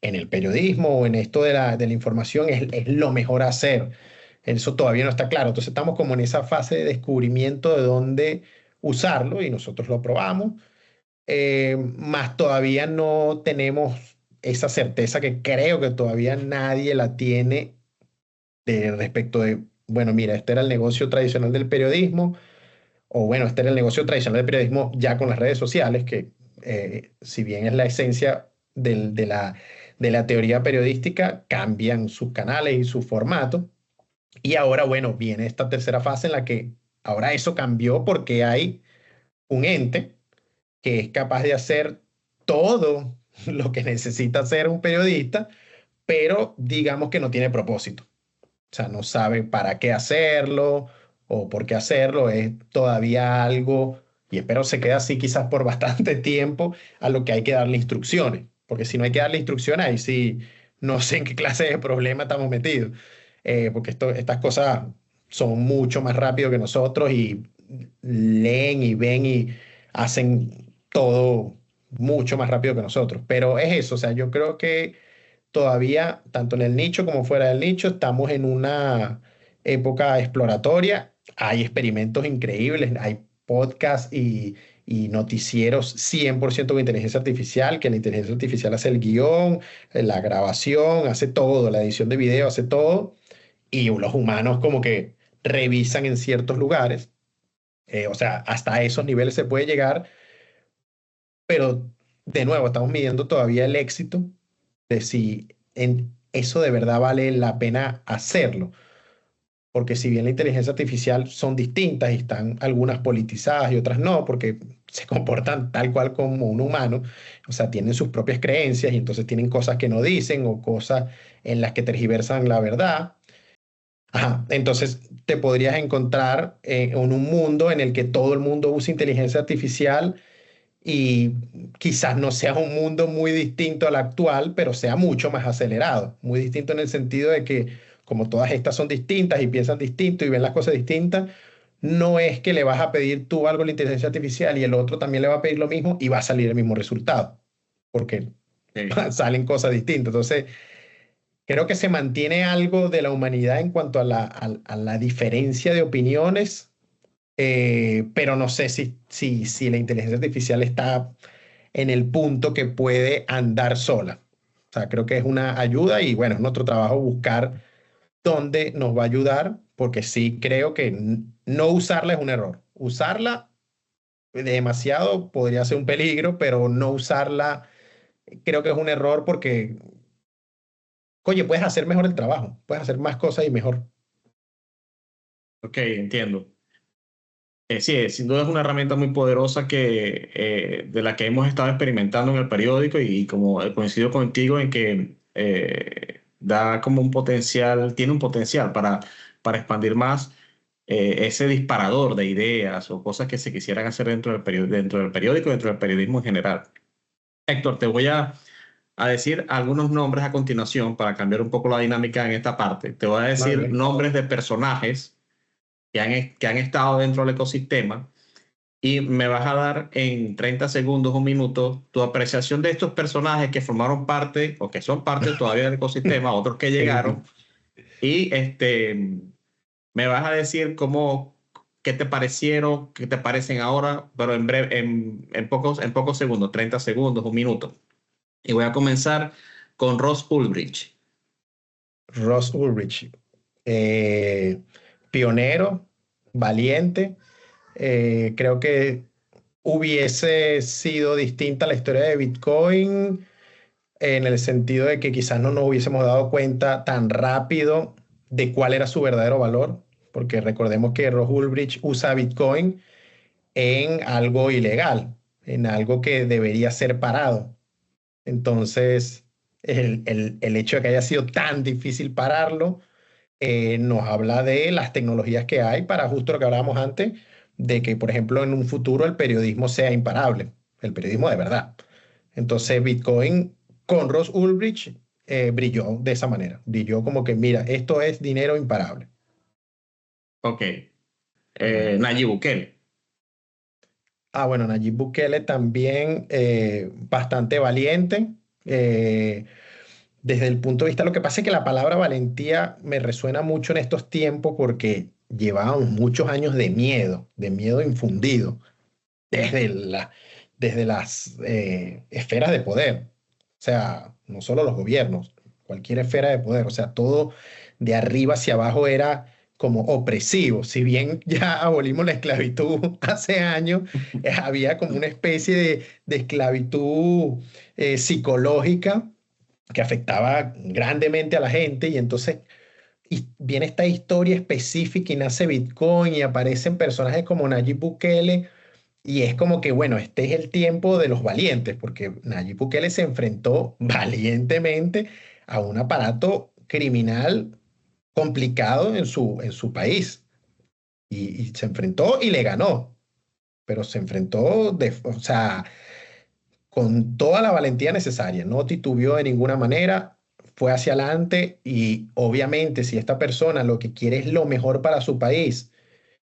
en el periodismo o en esto de la información es lo mejor a hacer. Eso todavía no está claro. Entonces estamos como en esa fase de descubrimiento de dónde usarlo y nosotros lo probamos, más todavía no tenemos esa certeza que creo que todavía nadie la tiene de respecto de, bueno, mira, este era el negocio tradicional del periodismo, o bueno, este era el negocio tradicional del periodismo ya con las redes sociales, que si bien es la esencia de la teoría periodística, cambian sus canales y su formato. Y ahora, bueno, viene esta tercera fase en la que ahora eso cambió porque hay un ente que es capaz de hacer todo lo que necesita hacer un periodista, pero digamos que no tiene propósito. O sea, no sabe para qué hacerlo o por qué hacerlo. Es todavía algo, y espero se quede así quizás por bastante tiempo, a lo que hay que darle instrucciones. Porque si no hay que darle instrucciones, ahí sí no sé en qué clase de problema estamos metidos. Porque estas cosas son mucho más rápido que nosotros y leen y ven y hacen todo mucho más rápido que nosotros. Pero es eso, o sea, yo creo que todavía, tanto en el nicho como fuera del nicho, estamos en una época exploratoria. Hay experimentos increíbles, hay podcasts y noticieros 100% con inteligencia artificial, que la inteligencia artificial hace el guión, la grabación, hace todo, la edición de video, hace todo, y los humanos como que revisan en ciertos lugares. O sea, hasta esos niveles se puede llegar, pero de nuevo, estamos midiendo todavía el éxito de si eso de verdad vale la pena hacerlo. Porque si bien la inteligencia artificial son distintas y están algunas politizadas y otras no, porque se comportan tal cual como un humano, o sea, tienen sus propias creencias y entonces tienen cosas que no dicen o cosas en las que tergiversan la verdad. Ajá, entonces te podrías encontrar en un mundo en el que todo el mundo usa inteligencia artificial y quizás no sea un mundo muy distinto al actual, pero sea mucho más acelerado. Muy distinto en el sentido de que como todas estas son distintas y piensan distinto y ven las cosas distintas, no es que le vas a pedir tú algo a la inteligencia artificial y el otro también le va a pedir lo mismo y va a salir el mismo resultado, porque Sí. salen cosas distintas. Entonces, creo que se mantiene algo de la humanidad en cuanto a a la diferencia de opiniones, pero no sé si la inteligencia artificial está en el punto que puede andar sola. O sea, creo que es una ayuda y bueno, es nuestro trabajo buscar dónde nos va a ayudar, porque sí creo que no usarla es un error. Usarla demasiado podría ser un peligro, pero no usarla creo que es un error porque, oye, puedes hacer mejor el trabajo, puedes hacer más cosas y mejor. Ok, entiendo. Sí, sin duda es una herramienta muy poderosa de la que hemos estado experimentando en el periódico y como coincido contigo en que da como un potencial, tiene un potencial para expandir más ese disparador de ideas o cosas que se quisieran hacer dentro del periódico, dentro del periodismo en general. Héctor, te voy a decir algunos nombres a continuación para cambiar un poco la dinámica en esta parte. Te voy a decir Vale. nombres de personajes que han estado dentro del ecosistema y me vas a dar en 30 segundos, un minuto, tu apreciación de estos personajes que formaron parte o que son parte todavía del ecosistema, otros que Sí. llegaron, y me vas a decir qué te parecieron, qué te parecen ahora, pero en breve, en pocos segundos, 30 segundos, un minuto. Y voy a comenzar con Ross Ulbricht. Ross Ulrich, eh, pionero, valiente. Creo que hubiese sido distinta la historia de Bitcoin en el sentido de que quizás no nos hubiésemos dado cuenta tan rápido de cuál era su verdadero valor, porque recordemos que Ross Ulbricht usa Bitcoin en algo ilegal, en algo que debería ser parado. Entonces, el hecho de que haya sido tan difícil pararlo nos habla de las tecnologías que hay para justo lo que hablábamos antes, de que, por ejemplo, en un futuro el periodismo sea imparable, el periodismo de verdad. Entonces, Bitcoin con Ross Ulbricht brilló de esa manera, brilló como que, mira, esto es dinero imparable. Ok. Nayib Bukele. Ah, bueno, Nayib Bukele también bastante valiente. eh, Desde el punto de vista, lo que pasa es que la palabra valentía me resuena mucho en estos tiempos porque llevábamos muchos años de miedo infundido desde desde las esferas de poder. O sea, no solo los gobiernos, cualquier esfera de poder. O sea, todo de arriba hacia abajo era como opresivo. Si bien ya abolimos la esclavitud hace años, había como una especie de esclavitud psicológica que afectaba grandemente a la gente y entonces viene esta historia específica y nace Bitcoin y aparecen personajes como Nayib Bukele y es como que, bueno, este es el tiempo de los valientes, porque Nayib Bukele se enfrentó valientemente a un aparato criminal complicado en en su país y se enfrentó y le ganó, pero se enfrentó o sea, con toda la valentía necesaria, no titubeó de ninguna manera, fue hacia adelante y obviamente si esta persona lo que quiere es lo mejor para su país,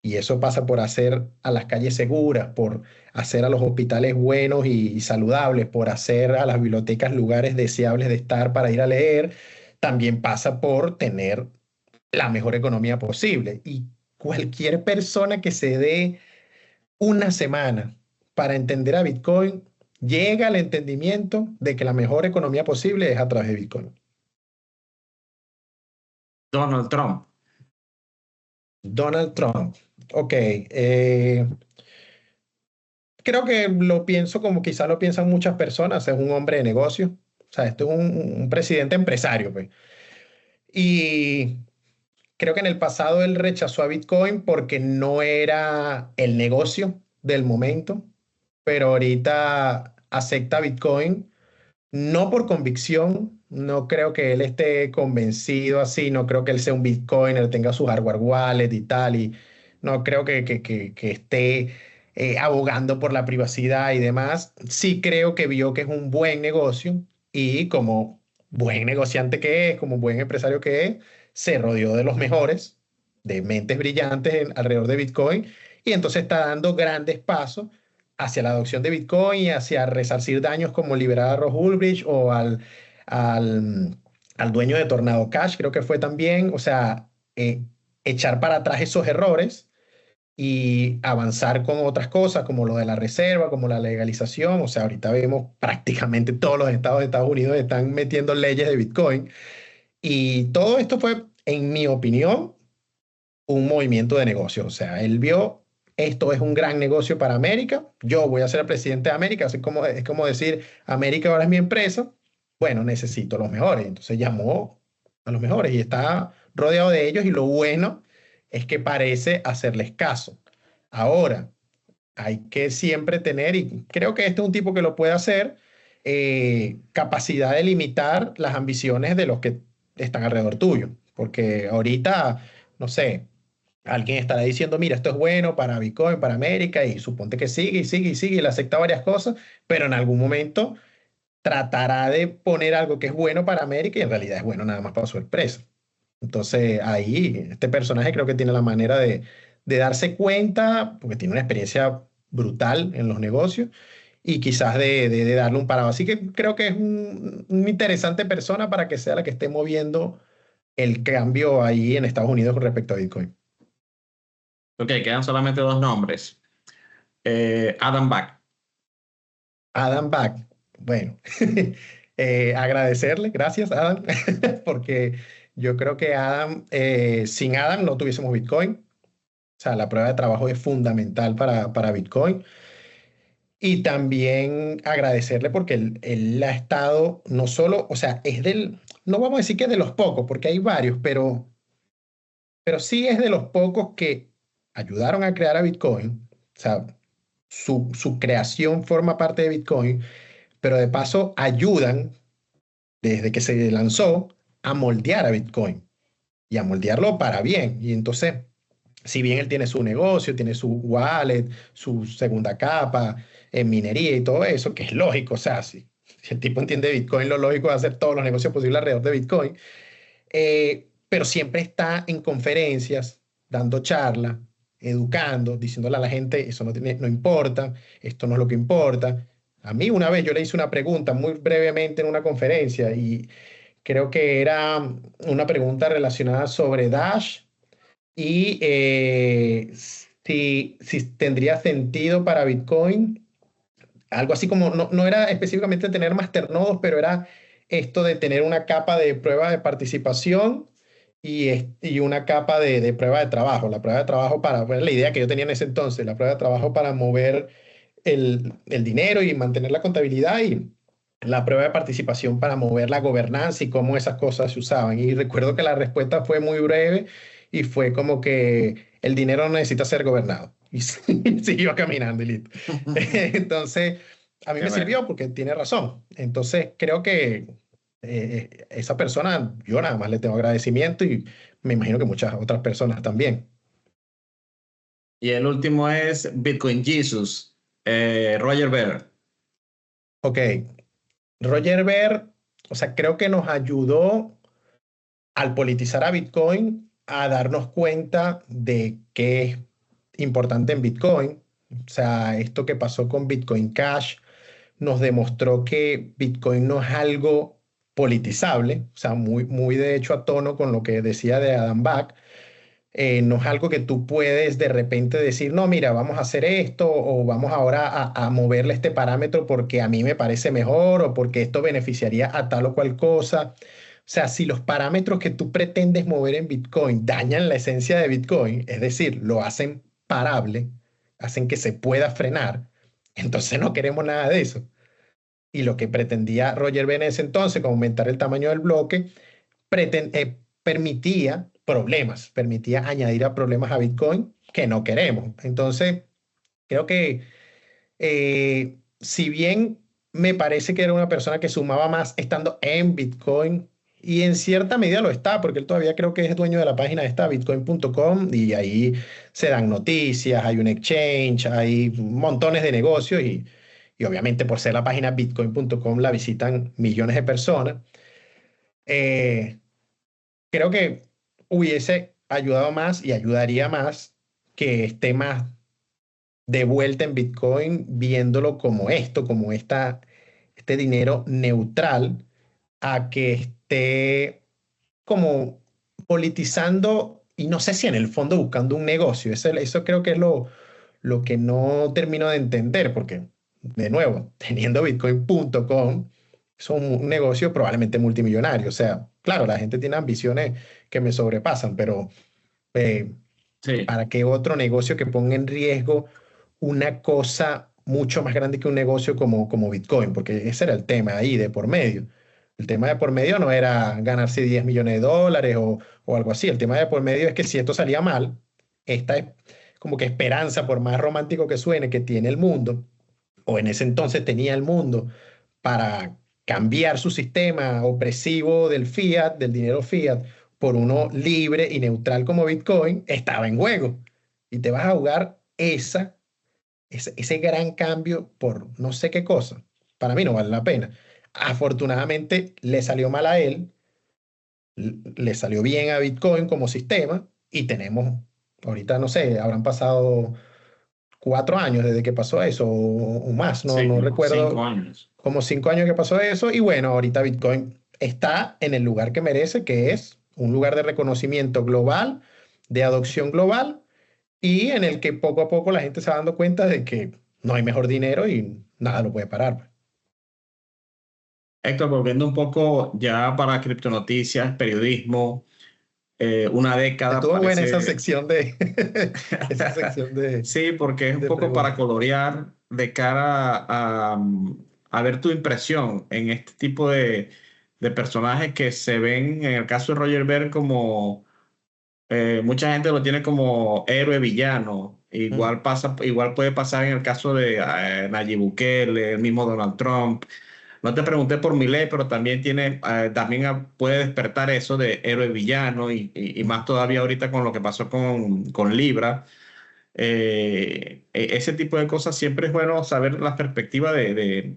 y eso pasa por hacer a las calles seguras, por hacer a los hospitales buenos y saludables, por hacer a las bibliotecas lugares deseables de estar para ir a leer, también pasa por tener la mejor economía posible. Y cualquier persona que se dé una semana para entender a Bitcoin, llega al entendimiento de que la mejor economía posible es a través de Bitcoin. Donald Trump. Donald Trump. Ok. Creo que lo pienso como quizá lo piensan muchas personas. Es un hombre de negocio. O sea, esto es un presidente empresario, pues. Y creo que en el pasado él rechazó a Bitcoin porque no era el negocio del momento, pero ahorita acepta Bitcoin. No por convicción, no creo que él esté convencido así, no creo que él sea un Bitcoiner, tenga su hardware wallet y tal, y no creo que esté abogando por la privacidad y demás. Sí creo que vio que es un buen negocio y como buen negociante que es, como buen empresario que es, se rodeó de los mejores, de mentes brillantes alrededor de Bitcoin, y entonces está dando grandes pasos hacia la adopción de Bitcoin y hacia resarcir daños como liberar a Ross Ulbricht o al, al dueño de Tornado Cash, creo que fue también, o sea, echar para atrás esos errores y avanzar con otras cosas como lo de la reserva, como la legalización. O sea, ahorita vemos prácticamente todos los estados de Estados Unidos están metiendo leyes de Bitcoin y todo esto fue, en mi opinión, un movimiento de negocio. O sea, él vio, esto es un gran negocio para América, yo voy a ser el presidente de América, así como, es como decir, América ahora es mi empresa, bueno, necesito los mejores. Entonces llamó a los mejores y está rodeado de ellos y lo bueno es que parece hacerles caso. Ahora, hay que siempre tener, y creo que este es un tipo que lo puede hacer, capacidad de limitar las ambiciones de los que están alrededor tuyo. Porque ahorita, no sé, alguien estará diciendo, mira, esto es bueno para Bitcoin, para América, y suponte que sigue y sigue y sigue y le acepta varias cosas, pero en algún momento tratará de poner algo que es bueno para América y en realidad es bueno nada más para su empresa. Entonces ahí este personaje creo que tiene la manera de darse cuenta, porque tiene una experiencia brutal en los negocios y quizás de darle un parado. Así que creo que es una interesante persona para que sea la que esté moviendo el cambio ahí en Estados Unidos con respecto a Bitcoin. Ok, quedan solamente dos nombres. Adam Back. Adam Back, bueno, agradecerle, gracias Adam, porque yo creo que Adam, sin Adam no tuviésemos Bitcoin. O sea, la prueba de trabajo es fundamental para Bitcoin. Y también agradecerle porque él ha estado no solo, o sea, es no vamos a decir que es de los pocos, porque hay varios, pero sí es de los pocos que ayudaron a crear a Bitcoin. O sea, su creación forma parte de Bitcoin, pero de paso ayudan desde que se lanzó a moldear a Bitcoin y a moldearlo para bien. Y entonces, si bien él tiene su negocio, tiene su wallet, su segunda capa en minería y todo eso, que es lógico, o sea, si el tipo entiende Bitcoin, lo lógico es hacer todos los negocios posibles alrededor de Bitcoin, pero siempre está en conferencias, dando charlas, educando, diciéndole a la gente, eso no importa, esto no es lo que importa. A mí una vez yo le hice una pregunta muy brevemente en una conferencia y creo que era una pregunta relacionada sobre Dash y si tendría sentido para Bitcoin, algo así como, no era específicamente tener masternodos, pero era esto de tener una capa de prueba de participación y una capa de prueba de trabajo. La prueba de trabajo para, pues, la idea que yo tenía en ese entonces, la prueba de trabajo para mover el dinero y mantener la contabilidad y la prueba de participación para mover la gobernanza y cómo esas cosas se usaban. Y recuerdo que la respuesta fue muy breve y fue como que el dinero no necesita ser gobernado. Y siguió caminando y listo. Entonces, a mí Qué me bueno. sirvió porque tiene razón. Entonces, creo que esa persona, yo nada más le tengo agradecimiento y me imagino que muchas otras personas también. Y el último es Bitcoin Jesus, Roger Ver. Ok, Roger Ver, o sea, creo que nos ayudó al politizar a Bitcoin a darnos cuenta de qué es importante en Bitcoin. O sea, esto que pasó con Bitcoin Cash nos demostró que Bitcoin no es algo politizable, o sea, muy de hecho a tono con lo que decía de Adam Back. No es algo que tú puedes de repente decir, no, mira, vamos a hacer esto o vamos ahora a moverle este parámetro porque a mí me parece mejor o porque esto beneficiaría a tal o cual cosa. O sea, si los parámetros que tú pretendes mover en Bitcoin dañan la esencia de Bitcoin, es decir, lo hacen parable, hacen que se pueda frenar, entonces no queremos nada de eso. Y lo que pretendía Roger Ver en ese entonces, con aumentar el tamaño del bloque, permitía problemas, permitía añadir a problemas a Bitcoin que no queremos. Entonces, creo que si bien me parece que era una persona que sumaba más estando en Bitcoin, y en cierta medida lo está, porque él todavía creo que es dueño de la página esta, bitcoin.com, y ahí se dan noticias, hay un exchange, hay montones de negocios, y obviamente por ser la página bitcoin.com la visitan millones de personas. Eh, Creo que hubiese ayudado más y ayudaría más que esté más de vuelta en Bitcoin, viéndolo como esto, como este dinero neutral, a que esté como politizando y no sé si en el fondo buscando un negocio. Eso creo que es lo que no termino de entender, porque de nuevo, teniendo bitcoin.com, es un negocio probablemente multimillonario. O sea, claro, la gente tiene ambiciones que me sobrepasan, pero eh, Sí. ¿para qué otro negocio que ponga en riesgo una cosa mucho más grande que un negocio como Bitcoin? Porque ese era el tema ahí de por medio. El tema de por medio no era ganarse 10 millones de dólares o algo así. El tema de por medio es que si esto salía mal, esta es como que esperanza, por más romántico que suene, que tiene el mundo, o en ese entonces tenía el mundo, para cambiar su sistema opresivo del fiat, del dinero fiat, por uno libre y neutral como Bitcoin, estaba en juego. Y te vas a jugar ese gran cambio por no sé qué cosa. Para mí no vale la pena. Afortunadamente le salió mal a él, le salió bien a Bitcoin como sistema y tenemos, ahorita no sé, habrán pasado 4 años desde que pasó eso o más, Sí, no como cinco recuerdo, años. como 5 años que pasó eso y bueno, ahorita Bitcoin está en el lugar que merece, que es un lugar de reconocimiento global, de adopción global y en el que poco a poco la gente se va dando cuenta de que no hay mejor dinero y nada lo puede parar, pues. Héctor, volviendo un poco ya para criptonoticias, periodismo, una década Estuvo buena esa parece. sección de esa sección Sí, porque es un de poco para preguntas. colorear de cara a ver tu impresión en este tipo de personajes que se ven, en el caso de Roger Ver, como mucha gente lo tiene como héroe villano. Mm. Igual puede pasar en el caso de Nayib Bukele, el mismo Donald Trump. No te pregunté por Milei, pero también puede despertar eso de héroe villano y más todavía ahorita con lo que pasó con Libra. Ese tipo de cosas siempre es bueno saber la perspectiva de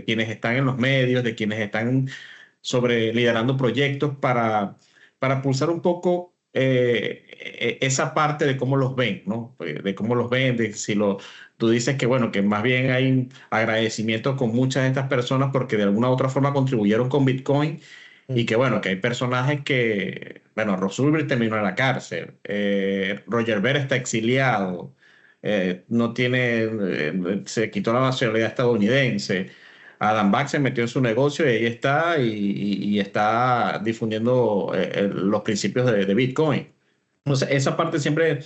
quienes están en los medios, de quienes están liderando proyectos para pulsar un poco esa parte de cómo los ven, ¿no? De cómo los ven, tú dices que, bueno, que más bien hay agradecimiento con muchas de estas personas porque de alguna u otra forma contribuyeron con Bitcoin y que, bueno, que hay personajes que, bueno, Ross Ulbricht terminó en la cárcel, Roger Ver está exiliado, no tiene, se quitó la nacionalidad estadounidense. Adam Back se metió en su negocio y ahí está y está difundiendo los principios de Bitcoin. Entonces, esa parte siempre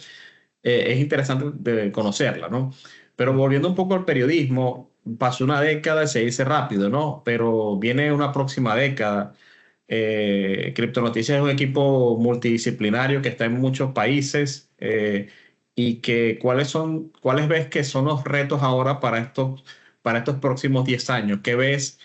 es interesante de conocerla, ¿no? Pero volviendo un poco al periodismo, pasó una década y se dice rápido, ¿no? Pero viene una próxima década. Criptonoticias es un equipo multidisciplinario que está en muchos países y que cuáles ves que son los retos ahora para estos próximos 10 años. ¿Qué ves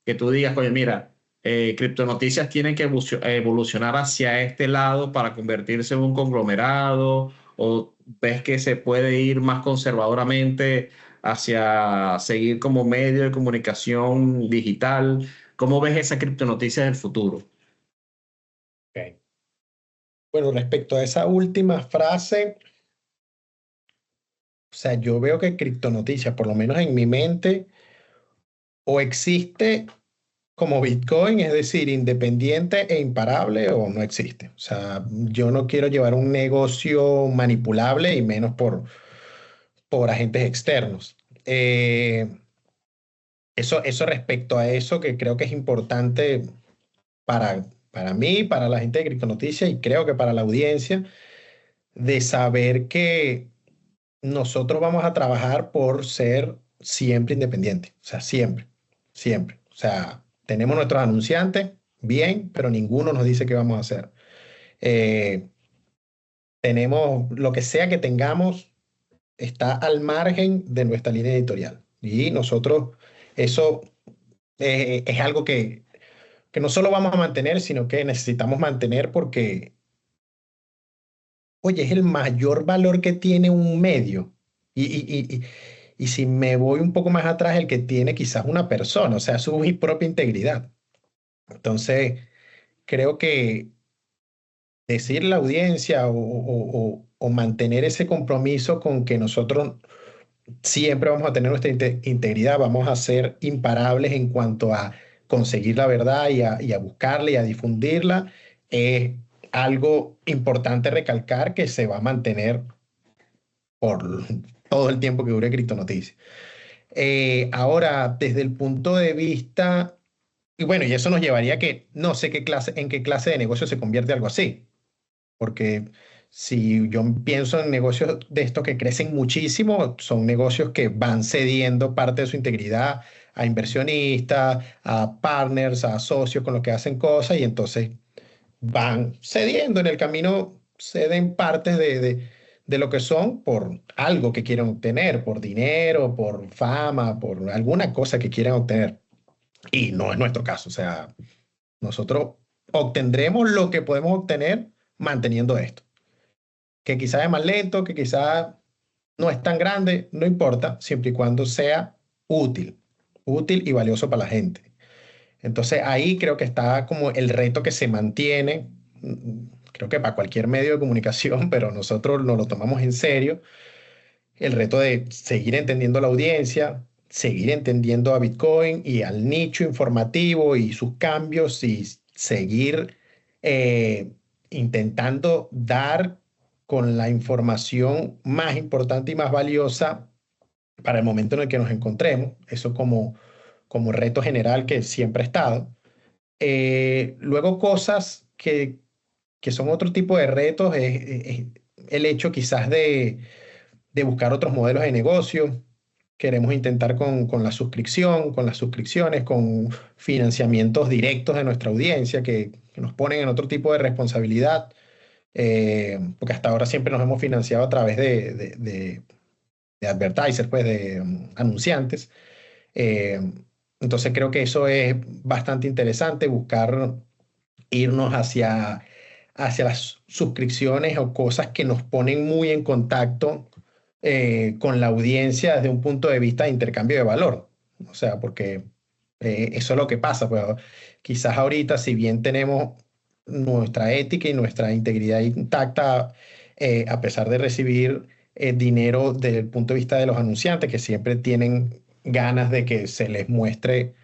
que tú digas, oye, mira, Criptonoticias tienen que evolucionar hacia este lado para convertirse en un conglomerado? ¿O ves que se puede ir más conservadoramente hacia seguir como medio de comunicación digital? ¿Cómo ves esa criptonoticia del futuro? Ok. Bueno, respecto a esa última frase, o sea, yo veo que criptonoticias, por lo menos en mi mente, o existe como Bitcoin, es decir, independiente e imparable, o no existe. O sea, yo no quiero llevar un negocio manipulable y menos por agentes externos. Eso respecto a eso que creo que es importante para mí, para la gente de Criptonoticias y creo que para la audiencia, de saber que nosotros vamos a trabajar por ser siempre independientes, o sea, siempre, siempre. O sea, tenemos nuestros anunciantes, bien, pero ninguno nos dice qué vamos a hacer. Eh, tenemos lo que sea que tengamos, está al margen de nuestra línea editorial. Y nosotros, eso es algo que no solo vamos a mantener, sino que necesitamos mantener porque, oye, es el mayor valor que tiene un medio. Y si me voy un poco más atrás, el que tiene quizás una persona, o sea, su propia integridad. Entonces, creo que decirle a la audiencia o mantener ese compromiso con que nosotros siempre vamos a tener nuestra integridad, vamos a ser imparables en cuanto a conseguir la verdad y a buscarla y a difundirla, es algo importante recalcar que se va a mantener por todo el tiempo que dure Criptonoticias. Ahora, desde el punto de vista, y bueno, y eso nos llevaría a que no sé en qué clase de negocio se convierte algo así, porque si yo pienso en negocios de estos que crecen muchísimo, son negocios que van cediendo parte de su integridad a inversionistas, a partners, a socios con los que hacen cosas y entonces van cediendo en el camino, ceden partes de lo que son por algo que quieren obtener, por dinero, por fama, por alguna cosa que quieran obtener. Y no es nuestro caso, o sea, nosotros obtendremos lo que podemos obtener manteniendo esto. Que quizás es más lento, que quizás no es tan grande, no importa, siempre y cuando sea útil, útil y valioso para la gente. Entonces ahí creo que está como el reto que se mantiene, creo que para cualquier medio de comunicación, pero nosotros nos lo tomamos en serio, el reto de seguir entendiendo la audiencia, seguir entendiendo a Bitcoin y al nicho informativo y sus cambios y seguir eh, intentando dar con la información más importante y más valiosa para el momento en el que nos encontremos, eso como reto general que siempre ha estado. Luego cosas que son otro tipo de retos es el hecho quizás de buscar otros modelos de negocio. Queremos intentar con la suscripción, con las suscripciones, con financiamientos directos de nuestra audiencia que nos ponen en otro tipo de responsabilidad, porque hasta ahora siempre nos hemos financiado a través de advertisers, pues de anunciantes. Eh, entonces creo que eso es bastante interesante, buscar irnos hacia las suscripciones o cosas que nos ponen muy en contacto con la audiencia desde un punto de vista de intercambio de valor. O sea, porque eso es lo que pasa. Pues, quizás ahorita, si bien tenemos nuestra ética y nuestra integridad intacta, a pesar de recibir dinero desde el punto de vista de los anunciantes, que siempre tienen ganas de que se les muestre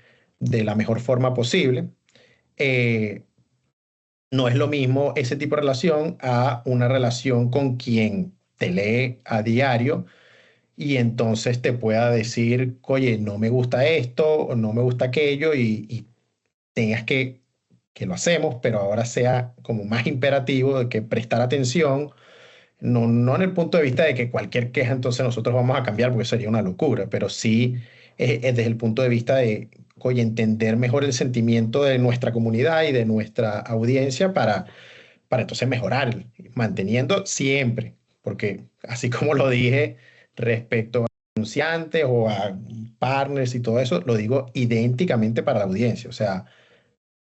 de la mejor forma posible. Eh, no es lo mismo ese tipo de relación a una relación con quien te lee a diario y entonces te pueda decir, oye, no me gusta esto o no me gusta aquello y tengas que lo hacemos, pero ahora sea como más imperativo de que prestar atención, no en el punto de vista de que cualquier queja entonces nosotros vamos a cambiar porque sería una locura, pero sí desde el punto de vista de, oye, entender mejor el sentimiento de nuestra comunidad y de nuestra audiencia para entonces mejorar, manteniendo siempre, porque así como lo dije respecto a anunciantes o a partners y todo eso, lo digo idénticamente para la audiencia, o sea,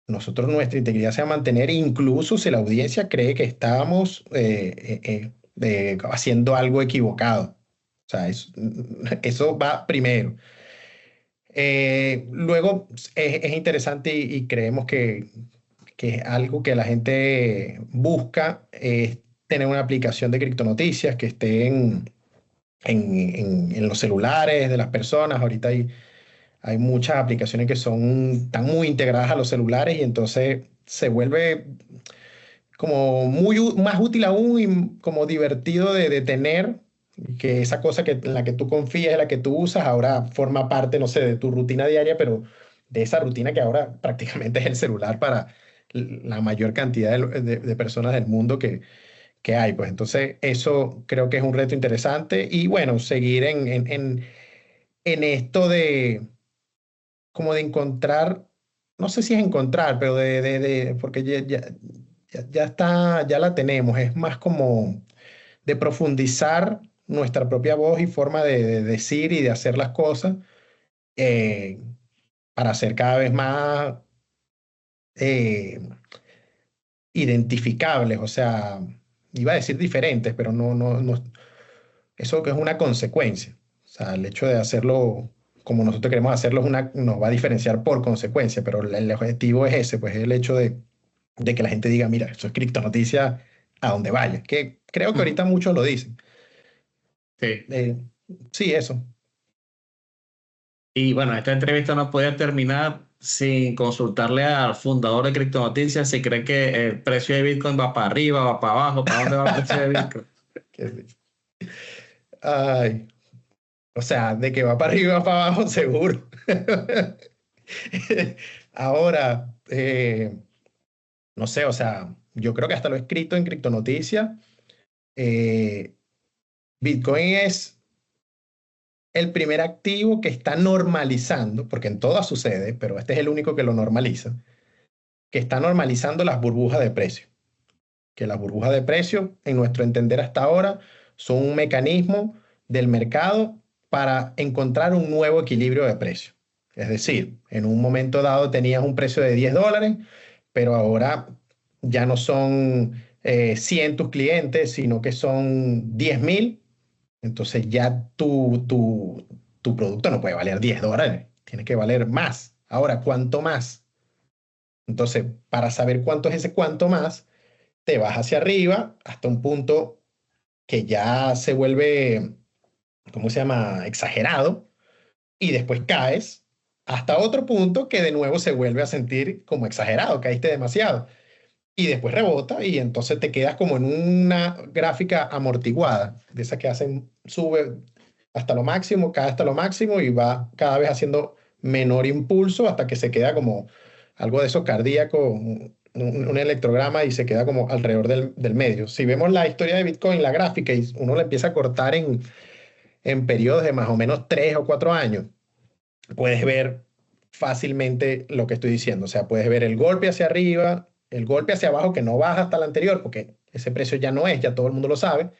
nosotros nuestra integridad se va a mantener incluso si la audiencia cree que estamos haciendo algo equivocado. O sea, eso va primero. Luego es interesante y creemos que es algo que la gente busca, es tener una aplicación de criptonoticias que esté en los celulares de las personas. Ahorita hay muchas aplicaciones que están muy integradas a los celulares y entonces se vuelve como más útil aún y como divertido de tener, que esa cosa en la que tú confías, en la que tú usas, ahora forma parte, no sé, de tu rutina diaria, pero de esa rutina que ahora prácticamente es el celular para la mayor cantidad de personas del mundo que hay. Pues entonces eso creo que es un reto interesante y bueno, seguir en esto de como de encontrar, no sé si es encontrar, pero porque ya está, ya la tenemos, es más como de profundizar nuestra propia voz y forma de decir y de hacer las cosas eh, para ser cada vez más eh, identificables, o sea, iba a decir diferentes, pero no, eso que es una consecuencia. O sea, el hecho de hacerlo como nosotros queremos hacerlo nos va a diferenciar por consecuencia, pero el objetivo es ese, pues es el hecho de que la gente diga, mira, eso es criptonoticia a donde vaya, que creo que ahorita muchos lo dicen. Sí. Eh, sí, eso. Y bueno, esta entrevista no podía terminar sin consultarle al fundador de Criptonoticias si cree que el precio de Bitcoin va para arriba, va para abajo, para dónde va el precio de Bitcoin. Qué risa. Ay, o sea, de que va para arriba, va para abajo, seguro. Ahora, no sé, o sea, yo creo que hasta lo he escrito en Criptonoticia. eh, Bitcoin es el primer activo que está normalizando, porque en todas sucede, pero este es el único que lo normaliza, que está normalizando las burbujas de precio. Que las burbujas de precio, en nuestro entender hasta ahora, son un mecanismo del mercado para encontrar un nuevo equilibrio de precio. Es decir, en un momento dado tenías un precio de $10, pero ahora ya no son 100 tus clientes, sino que son 10.000. Entonces ya tu producto no puede valer $10, tiene que valer más. Ahora, ¿cuánto más? Entonces, para saber cuánto es ese cuánto más, te vas hacia arriba hasta un punto que ya se vuelve, ¿cómo se llama? Exagerado, y después caes hasta otro punto que de nuevo se vuelve a sentir como exagerado, caíste demasiado, y después rebota y entonces te quedas como en una gráfica amortiguada, de esas que hacen, sube hasta lo máximo, cae hasta lo máximo y va cada vez haciendo menor impulso hasta que se queda como algo de eso cardíaco, un electrograma y se queda como alrededor del medio. Si vemos la historia de Bitcoin, la gráfica, y uno la empieza a cortar en periodos de más o menos 3 o 4 años, puedes ver fácilmente lo que estoy diciendo. O sea, puedes ver el golpe hacia arriba, el golpe hacia abajo que no baja hasta el anterior, porque ese precio ya no es, ya todo el mundo lo sabe,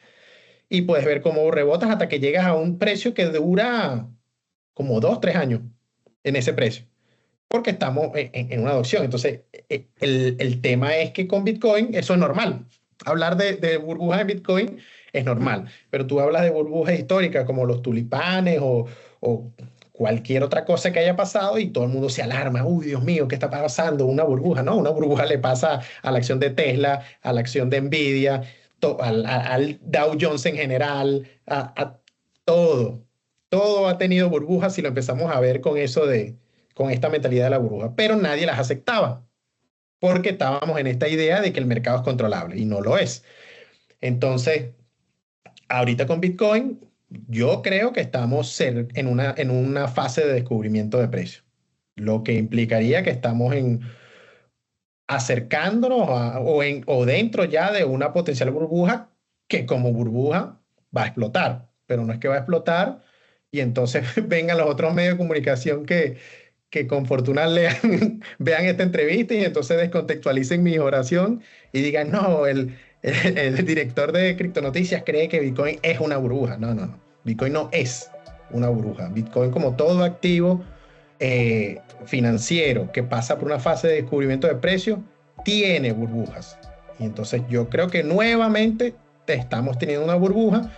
y puedes ver cómo rebotas hasta que llegas a un precio que dura como 2, 3 años en ese precio, porque estamos en una adopción. Entonces, el tema es que con Bitcoin eso es normal. Hablar de burbujas en Bitcoin es normal, pero tú hablas de burbujas históricas como los tulipanes o cualquier otra cosa que haya pasado y todo el mundo se alarma. Uy, Dios mío, ¿qué está pasando? Una burbuja, ¿no? Una burbuja le pasa a la acción de Tesla, a la acción de Nvidia, al Dow Jones en general, a todo. Todo ha tenido burbujas y lo empezamos a ver con eso con esta mentalidad de la burbuja, pero nadie las aceptaba porque estábamos en esta idea de que el mercado es controlable y no lo es. Entonces, ahorita con Bitcoin, yo creo que estamos en una fase de descubrimiento de precios, lo que implicaría que estamos acercándonos o dentro ya de una potencial burbuja que como burbuja va a explotar, pero no es que va a explotar y entonces vengan los otros medios de comunicación que con fortuna lean, vean esta entrevista y entonces descontextualicen mi oración y digan, no, el director de Criptonoticias cree que Bitcoin es una burbuja. No, no, no. Bitcoin no es una burbuja. Bitcoin, como todo activo financiero que pasa por una fase de descubrimiento de precios, tiene burbujas. Y entonces yo creo que nuevamente estamos teniendo una burbuja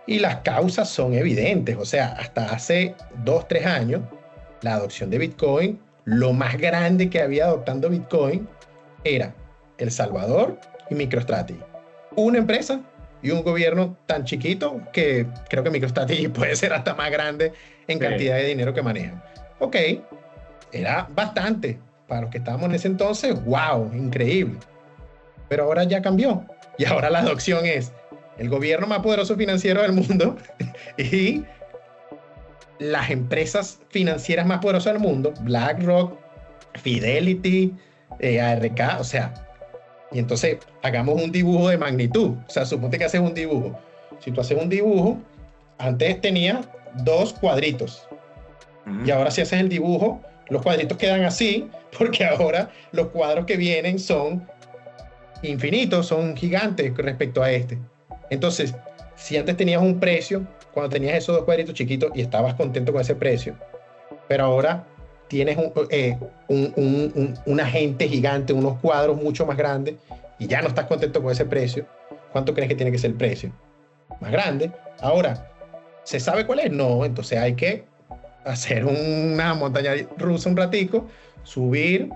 y las causas son evidentes. O sea, hasta hace 2, 3 años, la adopción de Bitcoin, lo más grande que había adoptando Bitcoin era El Salvador y MicroStrategy. Una empresa y un gobierno tan chiquito que creo que MicroStrategy puede ser hasta más grande en cantidad de dinero que manejan. Ok, era bastante. Para los que estábamos en ese entonces, wow, increíble. Pero ahora ya cambió. Y ahora la adopción es el gobierno más poderoso financiero del mundo y las empresas financieras más poderosas del mundo, BlackRock, Fidelity, ARK, o sea, y entonces hagamos un dibujo de magnitud. O sea, suponte que haces un dibujo. Si tú haces un dibujo, antes tenía 2 cuadritos. Y ahora si haces el dibujo, los cuadritos quedan así, porque ahora los cuadros que vienen son infinitos, son gigantes respecto a este. Entonces, si antes tenías un precio, cuando tenías esos 2 cuadritos chiquitos y estabas contento con ese precio, pero ahora tienes un agente gigante, unos cuadros mucho más grandes y ya no estás contento con ese precio, ¿cuánto crees que tiene que ser el precio? Más grande. Ahora, ¿se sabe cuál es? No, entonces hay que hacer una montaña rusa un ratico, subir,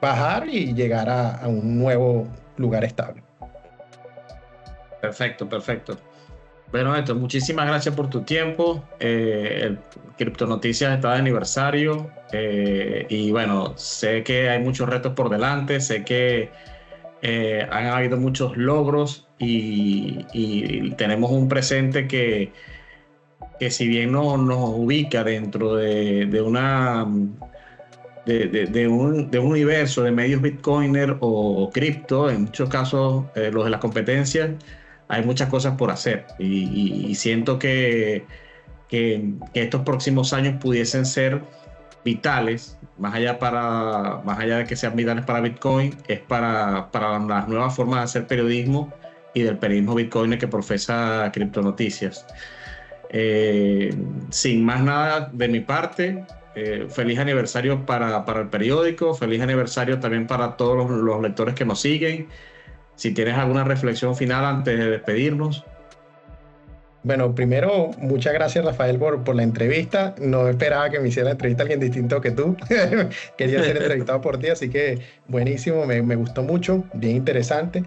bajar y llegar a un nuevo lugar estable. Perfecto, perfecto. Bueno, Héctor, muchísimas gracias por tu tiempo. El Criptonoticias está de aniversario y bueno, sé que hay muchos retos por delante, sé que han habido muchos logros y tenemos un presente que si bien no nos ubica dentro de un universo de medios bitcoiner o cripto, en muchos casos los de las competencias, hay muchas cosas por hacer y siento que estos próximos años pudiesen ser vitales, más allá de que sean vitales para Bitcoin, es para las nuevas formas de hacer periodismo y del periodismo bitcoiner que profesa Criptonoticias. Sin más nada de mi parte, feliz aniversario para el periódico, feliz aniversario también para todos los lectores que nos siguen. Si tienes alguna reflexión final antes de despedirnos. Bueno, primero, muchas gracias, Rafael, por la entrevista. No esperaba que me hiciera la entrevista alguien distinto que tú. Quería ser entrevistado por ti, así que buenísimo, me gustó mucho, bien interesante.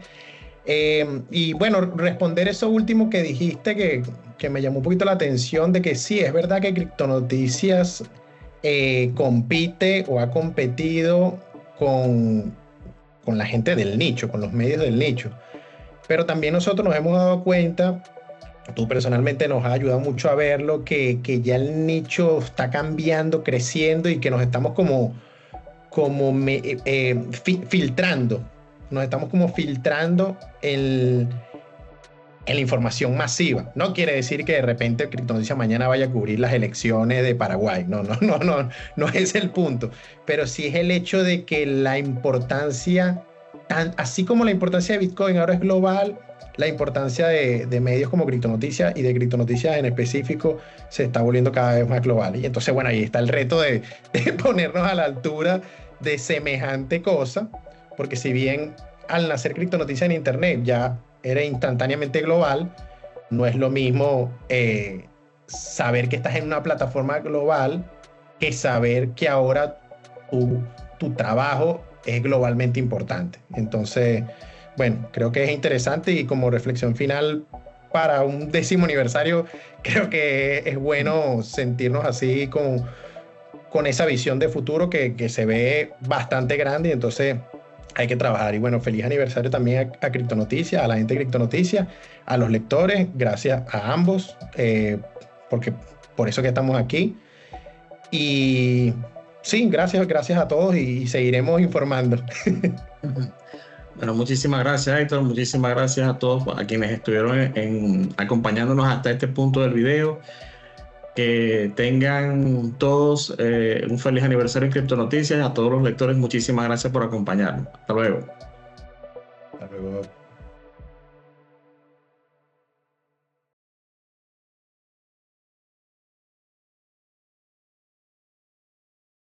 Y bueno, responder eso último que dijiste, que me llamó un poquito la atención, de que sí, es verdad que Criptonoticias compite o ha competido con la gente del nicho, con los medios del nicho. Pero también nosotros nos hemos dado cuenta, tú personalmente nos has ayudado mucho a verlo, que ya el nicho está cambiando, creciendo y que nos estamos filtrando. Nos estamos como filtrando en la información masiva. No quiere decir que de repente Criptonoticias mañana vaya a cubrir las elecciones de Paraguay. No es el punto. Pero sí es el hecho de que la importancia, así como la importancia de Bitcoin ahora es global, la importancia de medios como Criptonoticias y de Criptonoticias en específico se está volviendo cada vez más global. Y entonces, bueno, ahí está el reto de ponernos a la altura de semejante cosa, porque si bien al nacer Criptonoticias en Internet ya era instantáneamente global, no es lo mismo saber que estás en una plataforma global que saber que ahora tu trabajo es globalmente importante. Entonces, bueno, creo que es interesante y como reflexión final para un 10º aniversario, creo que es bueno sentirnos así con esa visión de futuro que se ve bastante grande y entonces hay que trabajar. Y bueno, feliz aniversario también a Criptonoticias, a la gente de Criptonoticias, a los lectores, gracias a ambos, porque por eso que estamos aquí. Y sí, gracias a todos y seguiremos informando. Bueno, muchísimas gracias, Héctor. Muchísimas gracias a todos a quienes estuvieron acompañándonos hasta este punto del video. Que tengan todos un feliz aniversario en Criptonoticias. A todos los lectores, muchísimas gracias por acompañarnos. Hasta luego. Hasta luego.